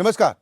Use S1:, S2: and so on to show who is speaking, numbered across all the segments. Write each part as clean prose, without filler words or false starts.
S1: नमस्कार,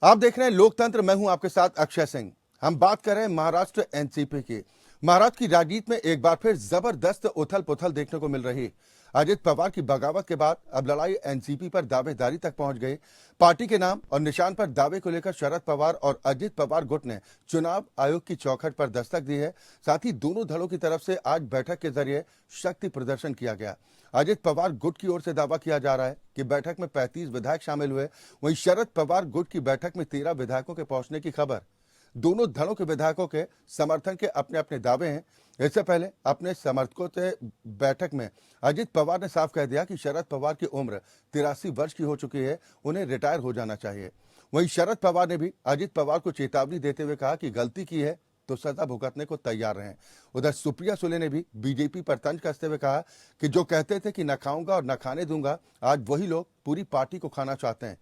S1: आप देख रहे हैं लोकतंत्र। मैं हूं आपके साथ अक्षय सिंह। हम बात कर रहे हैं महाराष्ट्र एनसीपी की। महाराष्ट्र की राजनीति में एक बार फिर जबरदस्त उथल पुथल देखने को मिल रही। अजित पवार की बगावत के बाद अब लड़ाई एनसीपी पर दावेदारी तक पहुंच गई। पार्टी के नाम और निशान पर दावे को लेकर शरद पवार और अजित पवार गुट ने चुनाव आयोग की चौखट पर दस्तक दी है। साथ ही दोनों दलों की तरफ से आज बैठक के जरिए शक्ति प्रदर्शन किया गया। अजित पवार गुट की ओर से दावा किया जा रहा है कि बैठक में 35 विधायक शामिल हुए। वहीं शरद पवार गुट की बैठक में 13 विधायकों के पहुंचने की खबर। दोनों दलों के विधायकों के समर्थन के अपने अपने दावे हैं। इससे पहले अपने समर्थकों से बैठक में अजित पवार ने साफ कह दिया कि शरद पवार की उम्र 83 वर्ष की हो चुकी है, उन्हें रिटायर हो जाना चाहिए। वहीं शरद पवार ने भी अजित पवार को चेतावनी देते हुए कहा कि गलती की है तो सजा भुगतने को तैयार रहें। उधर सुप्रिया सुले ने भी बीजेपी पर तंज कसते हुए कहा कि जो कहते थे कि न खाऊंगा और न खाने दूंगा, आज वही लोग पूरी पार्टी को खाना चाहते हैं।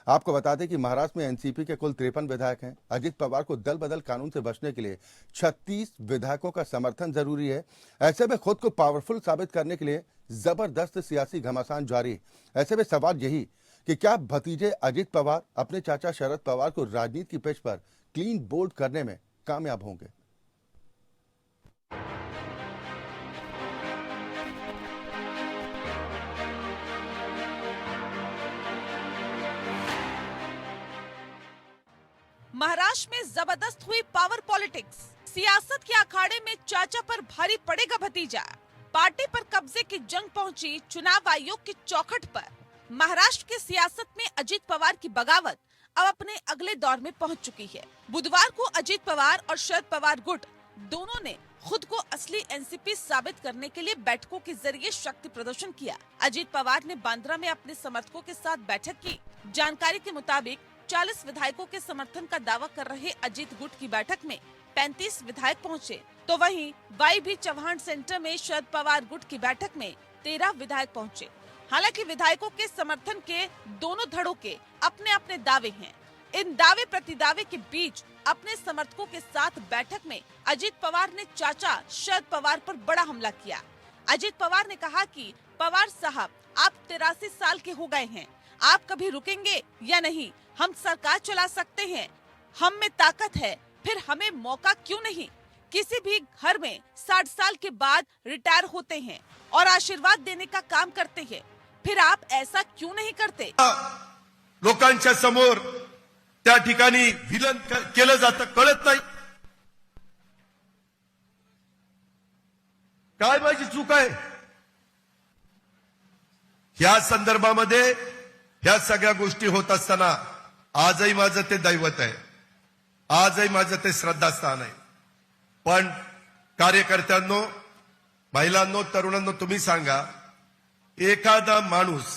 S1: आपको बता दें कि महाराष्ट्र में एनसीपी के कुल 53 विधायक हैं। अजित पवार को दल बदल कानून से बचने के लिए 36 विधायकों का समर्थन जरूरी है। ऐसे में खुद को पावरफुल साबित करने के लिए जबरदस्त सियासी घमासान जारी। ऐसे में सवाल यही कि क्या भतीजे अजित पवार अपने चाचा शरद पवार को राजनीति की पिच पर क्लीन बोल्ड करने में कामयाब होंगे।
S2: महाराष्ट्र में जबरदस्त हुई पावर पॉलिटिक्स। सियासत के अखाड़े में चाचा पर भारी पड़ेगा भतीजा। पार्टी पर कब्जे की जंग पहुंची चुनाव आयोग की चौखट पर। महाराष्ट्र के सियासत में अजित पवार की बगावत अब अपने अगले दौर में पहुंच चुकी है। बुधवार को अजित पवार और शरद पवार गुट दोनों ने खुद को असली एनसीपी साबित करने के लिए बैठकों के जरिए शक्ति प्रदर्शन किया। अजित पवार ने बांद्रा में अपने समर्थकों के साथ बैठक की। जानकारी के मुताबिक 40 विधायकों के समर्थन का दावा कर रहे अजित गुट की बैठक में 35 विधायक पहुंचे, तो वहीं वाई.बी. चौहान सेंटर में शरद पवार गुट की बैठक में 13 विधायक पहुंचे। हालांकि विधायकों के समर्थन के दोनों धड़ों के अपने अपने दावे हैं। इन दावे प्रतिदावे के बीच अपने समर्थकों के साथ बैठक में अजित पवार ने चाचा शरद पवार पर बड़ा हमला किया। अजित पवार ने कहा कि पवार साहब, आप 83 साल के हो गए हैं, आप कभी रुकेंगे या नहीं? हम सरकार चला सकते हैं, हम में ताकत है, फिर हमें मौका क्यों नहीं? किसी भी घर में 60 साल के बाद रिटायर होते हैं और आशीर्वाद देने का काम करते हैं, फिर आप ऐसा क्यों नहीं करते?
S3: लोकांच्या समोर त्या ठिकाणी विलन केलं जातं, कळत नाही काय माझी चूक आहे या संदर्भामध्ये? ह्या सगळ्या गोष्टी होत असताना आजही माझं ते दैवत आहे, आजही माझं ते श्रद्धास्थान आहे। पण कार्यकर्त्यांनो, महिलांनो, तरुणांनो, तुम्ही सांगा, एखादा माणूस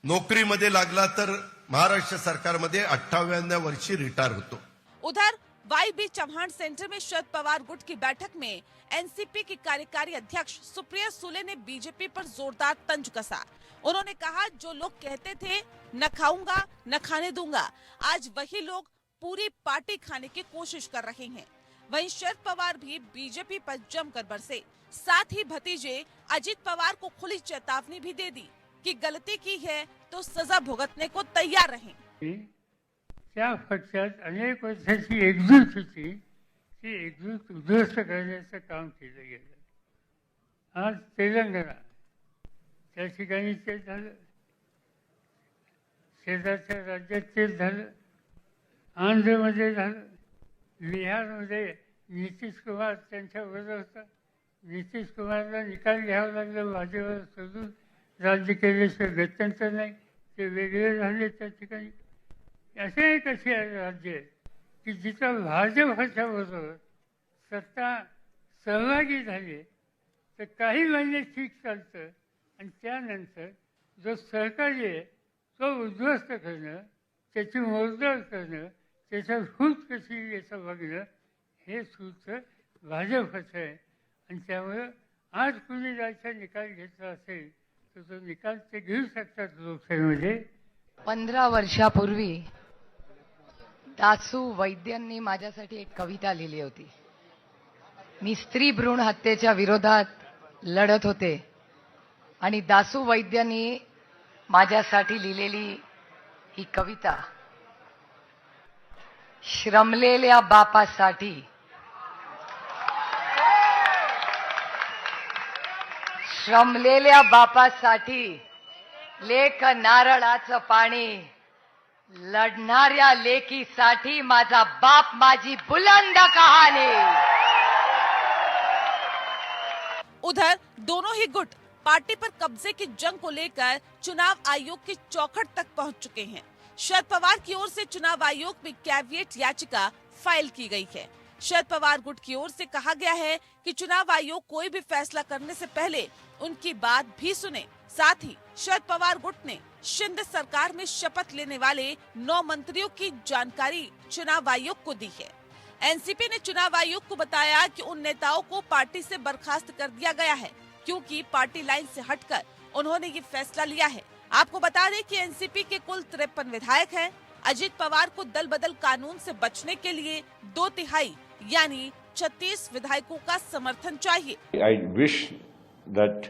S3: नोकरीमध्ये लागला तर महाराष्ट्र सरकारमध्ये 58व्या वर्षी रिटायर होतो।
S2: उधर वाई.बी. चौहान सेंटर में शरद पवार गुट की बैठक में एनसीपी की कार्यकारी अध्यक्ष सुप्रिया सुले ने बीजेपी पर जोरदार तंज कसा। उन्होंने कहा, जो लोग कहते थे न खाऊंगा न खाने दूंगा, आज वही लोग पूरी पार्टी खाने की कोशिश कर रहे हैं। वहीं शरद पवार भी बीजेपी पर जमकर बरसे। साथ ही भतीजे अजित पवार को खुली चेतावनी भी दे दी कि गलती की है तो सजा भुगतने को तैयार रहें।
S4: त्या पक्षात अनेक वर्षाची एकजूट होती, ती एकजूट उद्ध्वस्त करण्याचं काम केलं गेलं। आज तेलंगणा त्या ठिकाणी ते झालं, शेजारच्या राज्यात तेच झालं, आंध्रमध्ये झालं, बिहारमध्ये नितीश कुमार त्यांच्या बरोबर होता। नितीश कुमारला निकाल घ्यावा लागला, भाजपला सोडून राज्य केल्याशिवाय गत्यंतर नाही, ते वेगळे झाले त्या ठिकाणी। असे एक असे राज्य आहे की जिथं भाजपच्या बरोबर सत्ता सहभागी झाली तर काही महिने ठीक चालतं आणि त्यानंतर जो सहकारी आहे तो उद्ध्वस्त करणं, त्याची मोडतोड करणं, त्याच्या फूट कशी याचं बघणं, हे सूत्र भाजपचं आहे। आणि त्यामुळं आज कुणी जायचा निकाल घेतला असेल तर तो निकाल ते घेऊ शकतात लोकसभेमध्ये।
S5: 15 वर्षापूर्वी दासू वैद्यांनी माझ्यासाठी एक कविता लिहिली होती। मी स्त्री भ्रूण हत्येच्या विरोधात लढत होते आणि दासू वैद्यांनी माझ्यासाठी लिहिलेली ही कविता श्रमलेल्या बापासाठी लेक नारळाचं पाणी लढणाऱ्या लेकीसाठी माझा बाप माझी बुलंद कहाणी.
S2: उधर दोनों ही गुट पार्टी पर कब्जे की जंग को लेकर चुनाव आयोग की चौखट तक पहुंच चुके हैं. शरद पवार की ओर से चुनाव आयोग में कैविएट याचिका फाइल की गई है. शरद पवार गुट की ओर से कहा गया है कि चुनाव आयोग कोई भी फैसला करने से पहले उनकी बात भी सुने. साथ ही शरद पवार गुट ने शिंदे सरकार में शपथ लेने वाले 9 मंत्रियों की जानकारी चुनाव आयोग को दी है. एनसीपी ने चुनाव आयोग को बताया कि उन नेताओं को पार्टी से बर्खास्त कर दिया गया है क्योंकि पार्टी लाइन से हटकर उन्होंने ये फैसला लिया है. आपको बता दें कि एनसीपी के कुल 53 विधायक हैं. अजित पवार को दल बदल कानून से बचने के लिए 2/3 यानी 36 विधायकों का समर्थन चाहिए.
S6: I wish that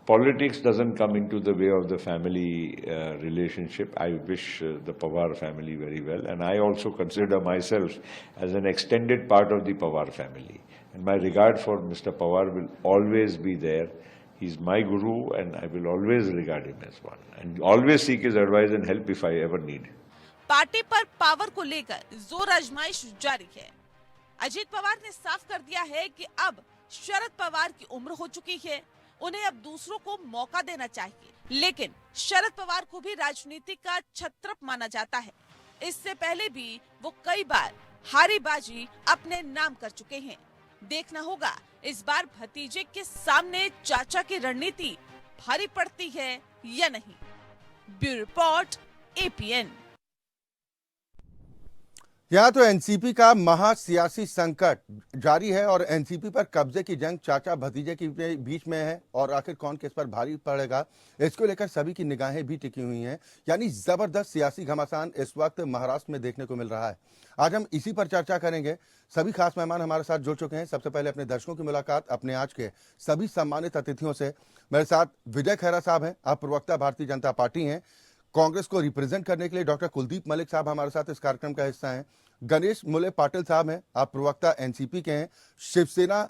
S6: politics doesn't come into the way of the family relationship. I wish the Pawar family very well, and I also consider myself as an extended part of the Pawar family. And my regard for Mr. Pawar will always be there. He's my guru, and I will always regard him as one, and always seek his advice and help if I ever need.
S2: Party पर power को लेकर जोर आजमाइश जारी है. अजित पवार ने साफ कर दिया है कि अब शरद पवार की उम्र हो चुकी है, उन्हें अब दूसरों को मौका देना चाहिए. लेकिन शरद पवार को भी राजनीति का छत्रप माना जाता है. इससे पहले भी वो कई बार हारी बाजी अपने नाम कर चुके हैं. देखना होगा इस बार भतीजे के सामने चाचा की रणनीति भारी पड़ती है या नहीं. Bureau report, APN.
S1: यहाँ तो एनसीपी का महासियासी संकट जारी है और एनसीपी पर कब्जे की जंग चाचा भतीजे के बीच में है और आखिर कौन किस पर भारी पड़ेगा इसको लेकर सभी की निगाहें भी टिकी हुई हैं. यानी जबरदस्त सियासी घमासान इस वक्त महाराष्ट्र में देखने को मिल रहा है. आज हम इसी पर चर्चा करेंगे. सभी खास मेहमान हमारे साथ जुड़ चुके हैं. सबसे पहले अपने दर्शकों की मुलाकात अपने आज के सभी सम्मानित अतिथियों से. मेरे साथ विजय खैरा साहब हैं, आप प्रवक्ता भारतीय जनता पार्टी हैं. कांग्रेस को रिप्रेजेंट करने के लिए डॉक्टर कुलदीप मलिक साहब हमारे साथ इस कार्यक्रम का हिस्सा हैं. गणेश मुले पाटिल साहब हैं, आप प्रवक्ता एनसीपी के हैं. शिवसेना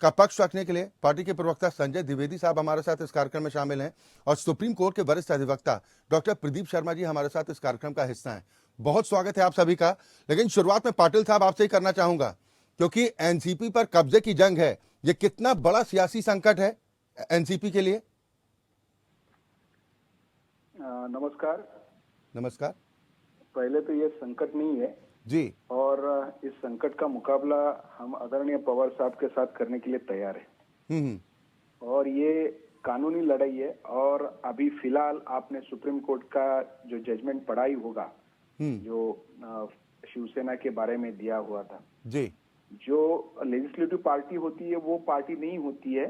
S1: का पक्ष रखने के लिए पार्टी के प्रवक्ता संजय द्विवेदी साहब हमारे साथ इस कार्यक्रम में शामिल हैं और सुप्रीम कोर्ट के वरिष्ठ अधिवक्ता डॉक्टर प्रदीप शर्मा जी हमारे साथ इस कार्यक्रम का हिस्सा हैं. बहुत स्वागत है आप सभी का. लेकिन शुरुआत में पाटिल साहब आपसे ही करना चाहूंगा क्योंकि एनसीपी पर कब्जे की जंग है. ये कितना बड़ा सियासी संकट है एनसीपी के लिए?
S7: नमस्कार.
S1: नमस्कार.
S7: पहले तो ये संकट नहीं है
S1: जी,
S7: और इस संकट का मुकाबला हम आदरणीय पवार साहब के साथ करने के लिए तैयार है. और ये कानूनी लड़ाई है और अभी फिलहाल आपने सुप्रीम कोर्ट का जो जजमेंट पढ़ा ही होगा जो शिवसेना के बारे में दिया हुआ था
S1: जी.
S7: जो लेजिस्लेटिव पार्टी होती है वो पार्टी नहीं होती है.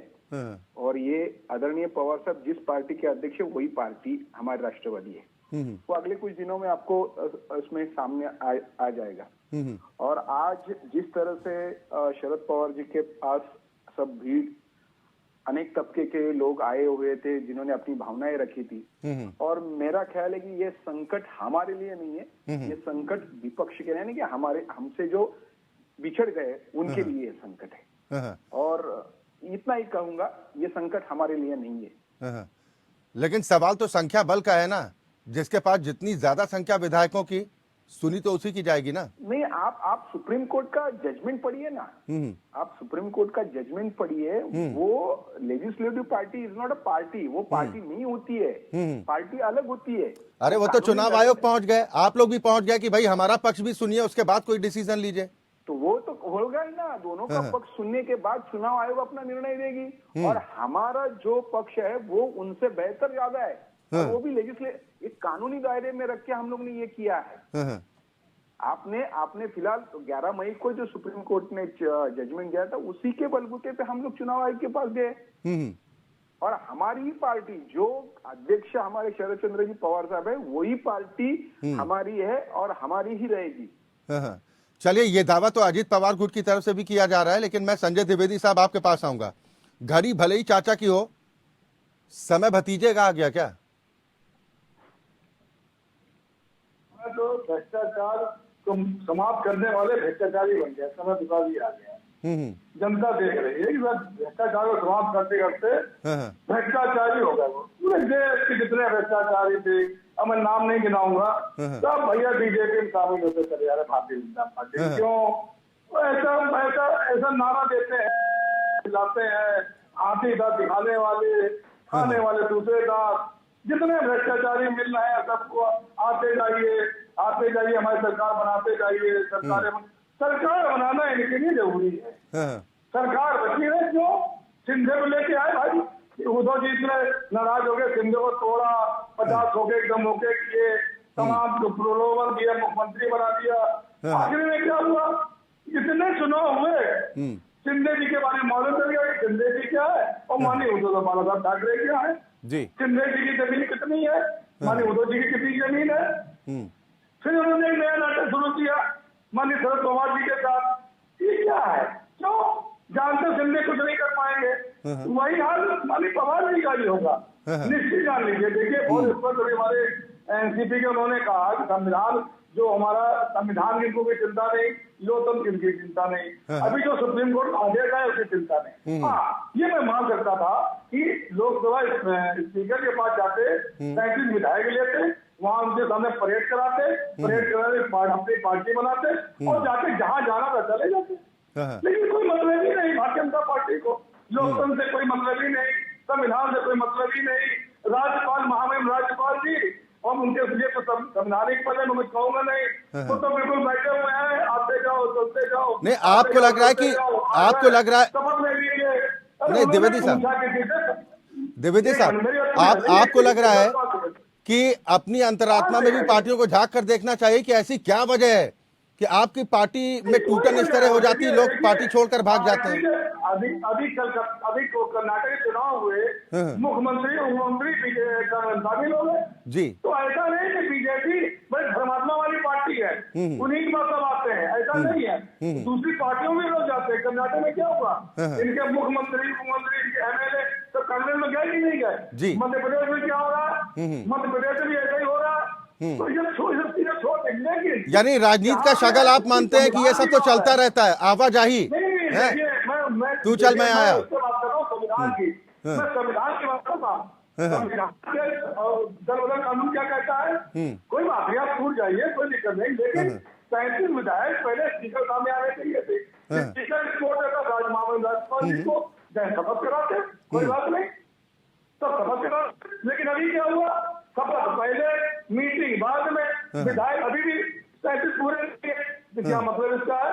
S7: और ये आदरणीय पवार साहब जिस पार्टी के अध्यक्ष है वही पार्टी हमारी राष्ट्रवादी है. वो अगले कुछ दिनों में आपको इसमें सामने आ जाएगा. और आज जिस तरह से शरद पवार जी के पास सब भीड़ अनेक तबके के लोग आए हुए थे जिन्होंने अपनी भावनाएं रखी थी. और मेरा ख्याल है कि ये संकट हमारे लिए नहीं है, ये संकट विपक्ष के यानी कि हमारे हमसे जो बिछड़ गए उनके लिए संकट है. और इतना ही कहूंगा, ये संकट हमारे लिए नहीं है.
S1: लेकिन सवाल तो संख्या बल का है ना. जिसके पास जितनी ज्यादा संख्या विधायकों की सुनी तो उसी की जाएगी ना.
S7: नहीं, आप सुप्रीम कोर्ट का जजमेंट पढ़िए ना. आप सुप्रीम कोर्ट का जजमेंट पढ़िए. वो legislative party is not a party. वो पार्टी नहीं होती है, पार्टी अलग होती है.
S1: अरे वो तो चुनाव आयोग पहुंच गए, आप लोग भी पहुंच गए कि भाई हमारा पक्ष भी सुनिए, उसके बाद कोई डिसीजन लीजिए.
S7: तो वो तो होगा ही ना. दोनों का पक्ष सुनने के बाद चुनाव आयोग अपना निर्णय देगी. और हमारा जो पक्ष है वो उनसे बेहतर ज्यादा है. वो भी एक कानूनी दायरे में रख के हम लोग ने ये किया है. आपने फिलहाल 11 मई को जो सुप्रीम कोर्ट ने जजमेंट दिया था उसी के बलबूते पे हम लोग चुनाव आयोग के पास गए. और हमारी ही पार्टी जो अध्यक्ष हमारे शरद चंद्र जी पवार साहब है वही पार्टी हमारी है और हमारी ही रहेगी.
S1: चलिए, ये दावा तो अजित पवार गुट की तरफ से भी किया जा रहा है. लेकिन मैं संजय द्विवेदी साहब आपके पास आऊंगा. घड़ी भले ही चाचा की हो, समय भतीजे का आ गया क्या?
S8: तो भ्रष्टाचार को समाप्त करने वाले भ्रष्टाचारी बन गए, समय दुखा भी आ गया। जनता देख रही है कि वह भ्रष्टाचार को समाप्त करते करते भ्रष्टाचारी हो गए। वो पूरे देश के जितने भ्रष्टाचारी थे, अब मैं नाम नहीं गिनाऊंगा, सब भैया बीजेपी में शामिल होते चले जा रहे, भारतीय जनता पार्टी। क्यों ऐसा नारा देते हैं, दिलाते हैं, हाथी दांत दिखाने वाले, खाने वाले दूसरे दांत, जितने भ्रष्टाचारी मिल रहे हैं सबको आते जाइए, हमारी सरकार बनाते जाइए। सरकार बनाना इनके लिए जरूरी है। सरकार बची है, क्यों सिंधे को लेके आए भाई, उद्धव जी इतने नाराज हो गए, सिंधे को तोड़ा, 50 हो गए, एकदम होके किए, तमाम प्रलोभन दिया, मुख्यमंत्री बना दिया। आखिर में क्या हुआ, इतने चुनाव हुए, शिंदे जी के बारे में मालूम चल गया कि शिंदे जी क्या है और माननीय उद्धव बाला साहब ठाकरे क्या है। शिंदे जी की जमीन कितनी है, माननीय उद्धव जी की कितनी जमीन है। फिर उन्होंने एक नया नाटक शुरू किया माननीय शरद पवार जी के साथ। ये क्या है, क्यों जानते शिंदे कुछ नहीं कर पाएंगे, वही हाल माननीय पवार जी का ही होगा, निश्चित जान लीजिए। देखिए बहुत स्पष्ट हमारे एनसीपी के उन्होंने कहा कि संविधान जो हमारा संविधान की कोई चिंता नहीं, लोकतंत्र की चिंता नहीं, अभी जो सुप्रीम कोर्ट आदेश है उसकी चिंता नहीं। हाँ, ये मैं मांग करता था कि लोकसभा स्पीकर के पास जाते, 35 विधायक लेते, वहां उनके सामने परेड कराते अपनी पार्टी बनाते और जाके जहां जाना था चले जाते। लेकिन कोई मतलब ही नहीं भारतीय जनता पार्टी को, लोकतंत्र से कोई मतलब ही नहीं, संविधान से कोई मतलब ही नहीं। राज्यपाल महामहिम राज्यपाल जी और उनके लिए तो संवैधानिक पद है, मैं कहूंगा नहीं, वो तो बिल्कुल बैठे हुए हैं, आते जाओ चलते जाओ।
S1: नहीं, आपको लग रहा है कि आपको लग रहा है
S8: शपथ ले लीजिए।
S1: नहीं द्विवेदी साहब, आपको लग रहा है कि अपनी अंतरात्मा में भी पार्टियों को झांक कर देखना चाहिए कि ऐसी क्या वजह है कि आपकी पार्टी में टूटन इस तरह हो जाती है, लोग पार्टी छोड़कर भाग जाते हैं।
S8: अभी कर्नाटक के चुनाव हुए, मुख्यमंत्री उपमुख्यमंत्री शामिल हो गए जी। तो ऐसा नहीं कि बीजेपी बड़ी धर्मात्मा वाली पार्टी है, उन्हीं के मतलब आते हैं, ऐसा नहीं है। दूसरी पार्टियों में लोग जाते हैं। कर्नाटक में क्या हुआ, इनके मुख्यमंत्री उपमुख्यमंत्री एमएलए तो कांग्रेस में गए कि नहीं गए। मध्य प्रदेश में क्या हो रहा है, मध्य प्रदेश में भी ऐसा ही हो रहा है। तो ये
S1: यानी राजनीति का शगल आप मानते हैं कि ये सब तो चलता रहता है, आवाजाही है, तू चल मैं आया।
S8: संविधान की बात करता हूँ, संविधान कानून क्या कहता है, कोई बात आप छूट जाइए, कोई दिक्कत नहीं। लेकिन 35 विधायक पहले स्पीकर सामने आने चाहिए थे, स्पीकर रिपोर्ट देता राज्यपाल जी को शपथ कराते, कोई बात नहीं, तो शपथ करा। लेकिन अभी क्या हुआ, शपथ पहले मीटिंग बाद में, विधायक अभी भी 35 पूरे नहीं है। क्या मतलब इसका है,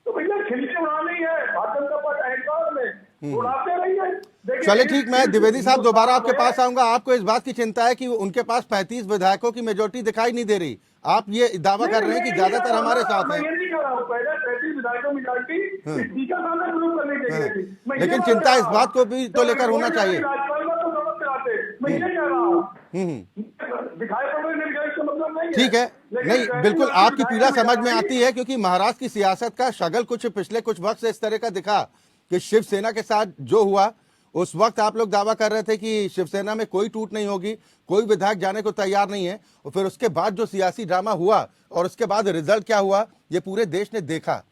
S8: तो भैया खिल्ली उड़ानी है, भारतीय जनता पार्टी अहंकार में उड़ाते रहिए।
S1: चलिए ठीक, मैं द्विवेदी साहब दोबारा आपके पास आऊंगा। आपको इस बात की चिंता है कि उनके पास 35 विधायकों की मेजोरिटी दिखाई नहीं दे रही, आप ये दावा कर रहे हैं कि ज्यादातर हमारे साथ है।
S8: पहले 35 विधायकों मेजोरिटी स्पीकर सामने प्रूव करनी चाहिए,
S1: लेकिन चिंता इस बात को भी तो लेकर होना चाहिए।
S8: मैं ये कह रहा हूँ, दिखाई पड़ रही है, मतलब नहीं है।
S1: ठीक है, नहीं बिल्कुल आपकी पीड़ा समझ में आती है, क्योंकि महाराष्ट्र की सियासत का शगल पिछले कुछ वक्त से इस तरह का दिखा कि शिवसेना के साथ जो हुआ, उस वक्त आप लोग दावा कर रहे थे कि शिवसेना में कोई टूट नहीं होगी, कोई विधायक जाने को तैयार नहीं है, और फिर उसके बाद जो सियासी ड्रामा हुआ और उसके बाद रिजल्ट क्या हुआ ये पूरे देश ने देखा।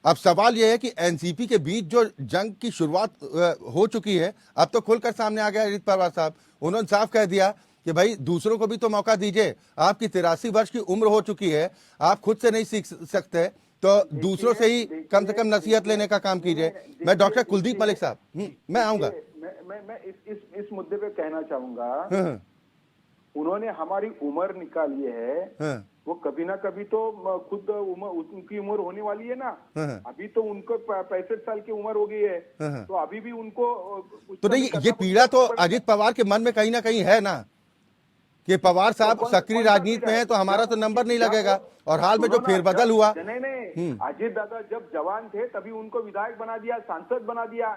S1: अब सवाल यह है कि एनसीपी के बीच जो जंग की शुरुआत हो चुकी है, अब तो खुलकर सामने आ गया अजित पवार साहब, उन्होंने साफ कह दिया कि भाई दूसरों को भी तो मौका दीजिए, आपकी 83 वर्ष की उम्र हो चुकी है, आप खुद से नहीं सीख सकते तो दूसरों से ही कम से कम नसीहत लेने का काम कीजिए। मैं डॉक्टर कुलदीप मलिक साहब, मैं आऊंगा।
S7: मैं इस मुद्दे पे कहना चाहूंगा, उन्होंने हमारी उम्र निकाली है, वो कभी ना कभी तो खुद उनकी उम्र होने वाली है ना। अभी तो उनको 65 साल की उम्र हो गई है, तो अभी भी उनको
S1: तो नहीं, ये पीड़ा तो अजित पवार के मन में कहीं ना कहीं है ना कि पवार साहब सक्रिय राजनीति में है तो हमारा तो नंबर नहीं लगेगा। और हाल में जो फेरबदल हुआ,
S7: नहीं अजित दादा जब जवान थे तभी उनको विधायक बना दिया, सांसद बना दिया।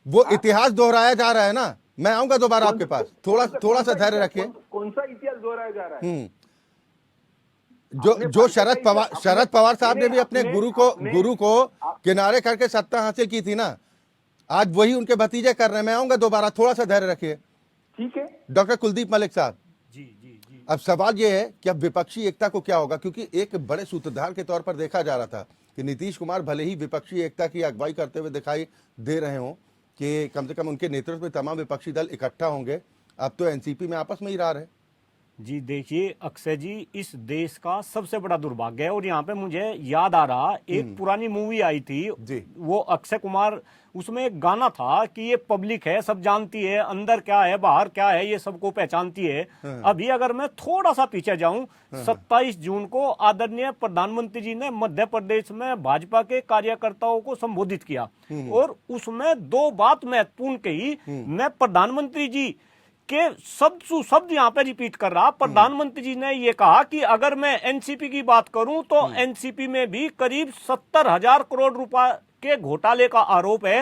S1: वो इतिहास दोहराया जा रहा है ना। मैं आऊंगा दोबारा आपके पास, थोड़ा सा धैर्य रखिए।
S7: कौन सा इतिहास दोहराया जा रहा है?
S1: जो शरद पवार साहब ने भी अपने गुरु को किनारे करके सत्ता हासिल की थी ना, आज वही उनके भतीजे कर रहे हैं। मैं आऊंगा दोबारा, थोड़ा सा धैर्य रखिए।
S7: ठीक है
S1: डॉक्टर कुलदीप मलिक साहब।
S9: जी जी जी
S1: अब सवाल ये है कि अब विपक्षी एकता को क्या होगा, क्योंकि एक बड़े सूत्रधार के तौर पर देखा जा रहा था कि नीतीश कुमार भले ही विपक्षी एकता की अगुवाई करते हुए दिखाई दे रहे हों कि कम से कम उनके नेतृत्व में तमाम विपक्षी दल इकट्ठा होंगे, अब तो एनसीपी में आपस में ही रहा है।
S9: जी देखिए अक्षय जी, इस देश का सबसे बड़ा दुर्भाग्य है। और यहाँ पे मुझे याद आ रहा, एक पुरानी मूवी आई थी
S1: जी।
S9: वो अक्षय कुमार, उसमें एक गाना था कि ये पब्लिक है, सब जानती है, अंदर क्या है बाहर क्या है ये सबको पहचानती है। अभी अगर मैं थोड़ा सा पीछे जाऊं, 27 जून को आदरणीय प्रधानमंत्री जी ने मध्य प्रदेश में भाजपा के कार्यकर्ताओं को संबोधित किया और उसमें 2 बात महत्वपूर्ण कही। मैं प्रधानमंत्री जी के शब्द यहाँ पे रिपीट कर रहा। प्रधानमंत्री जी ने ये कहा कि अगर मैं एनसीपी की बात करूं तो एनसीपी में भी करीब 70,000 करोड़ रुपए के घोटाले का आरोप है।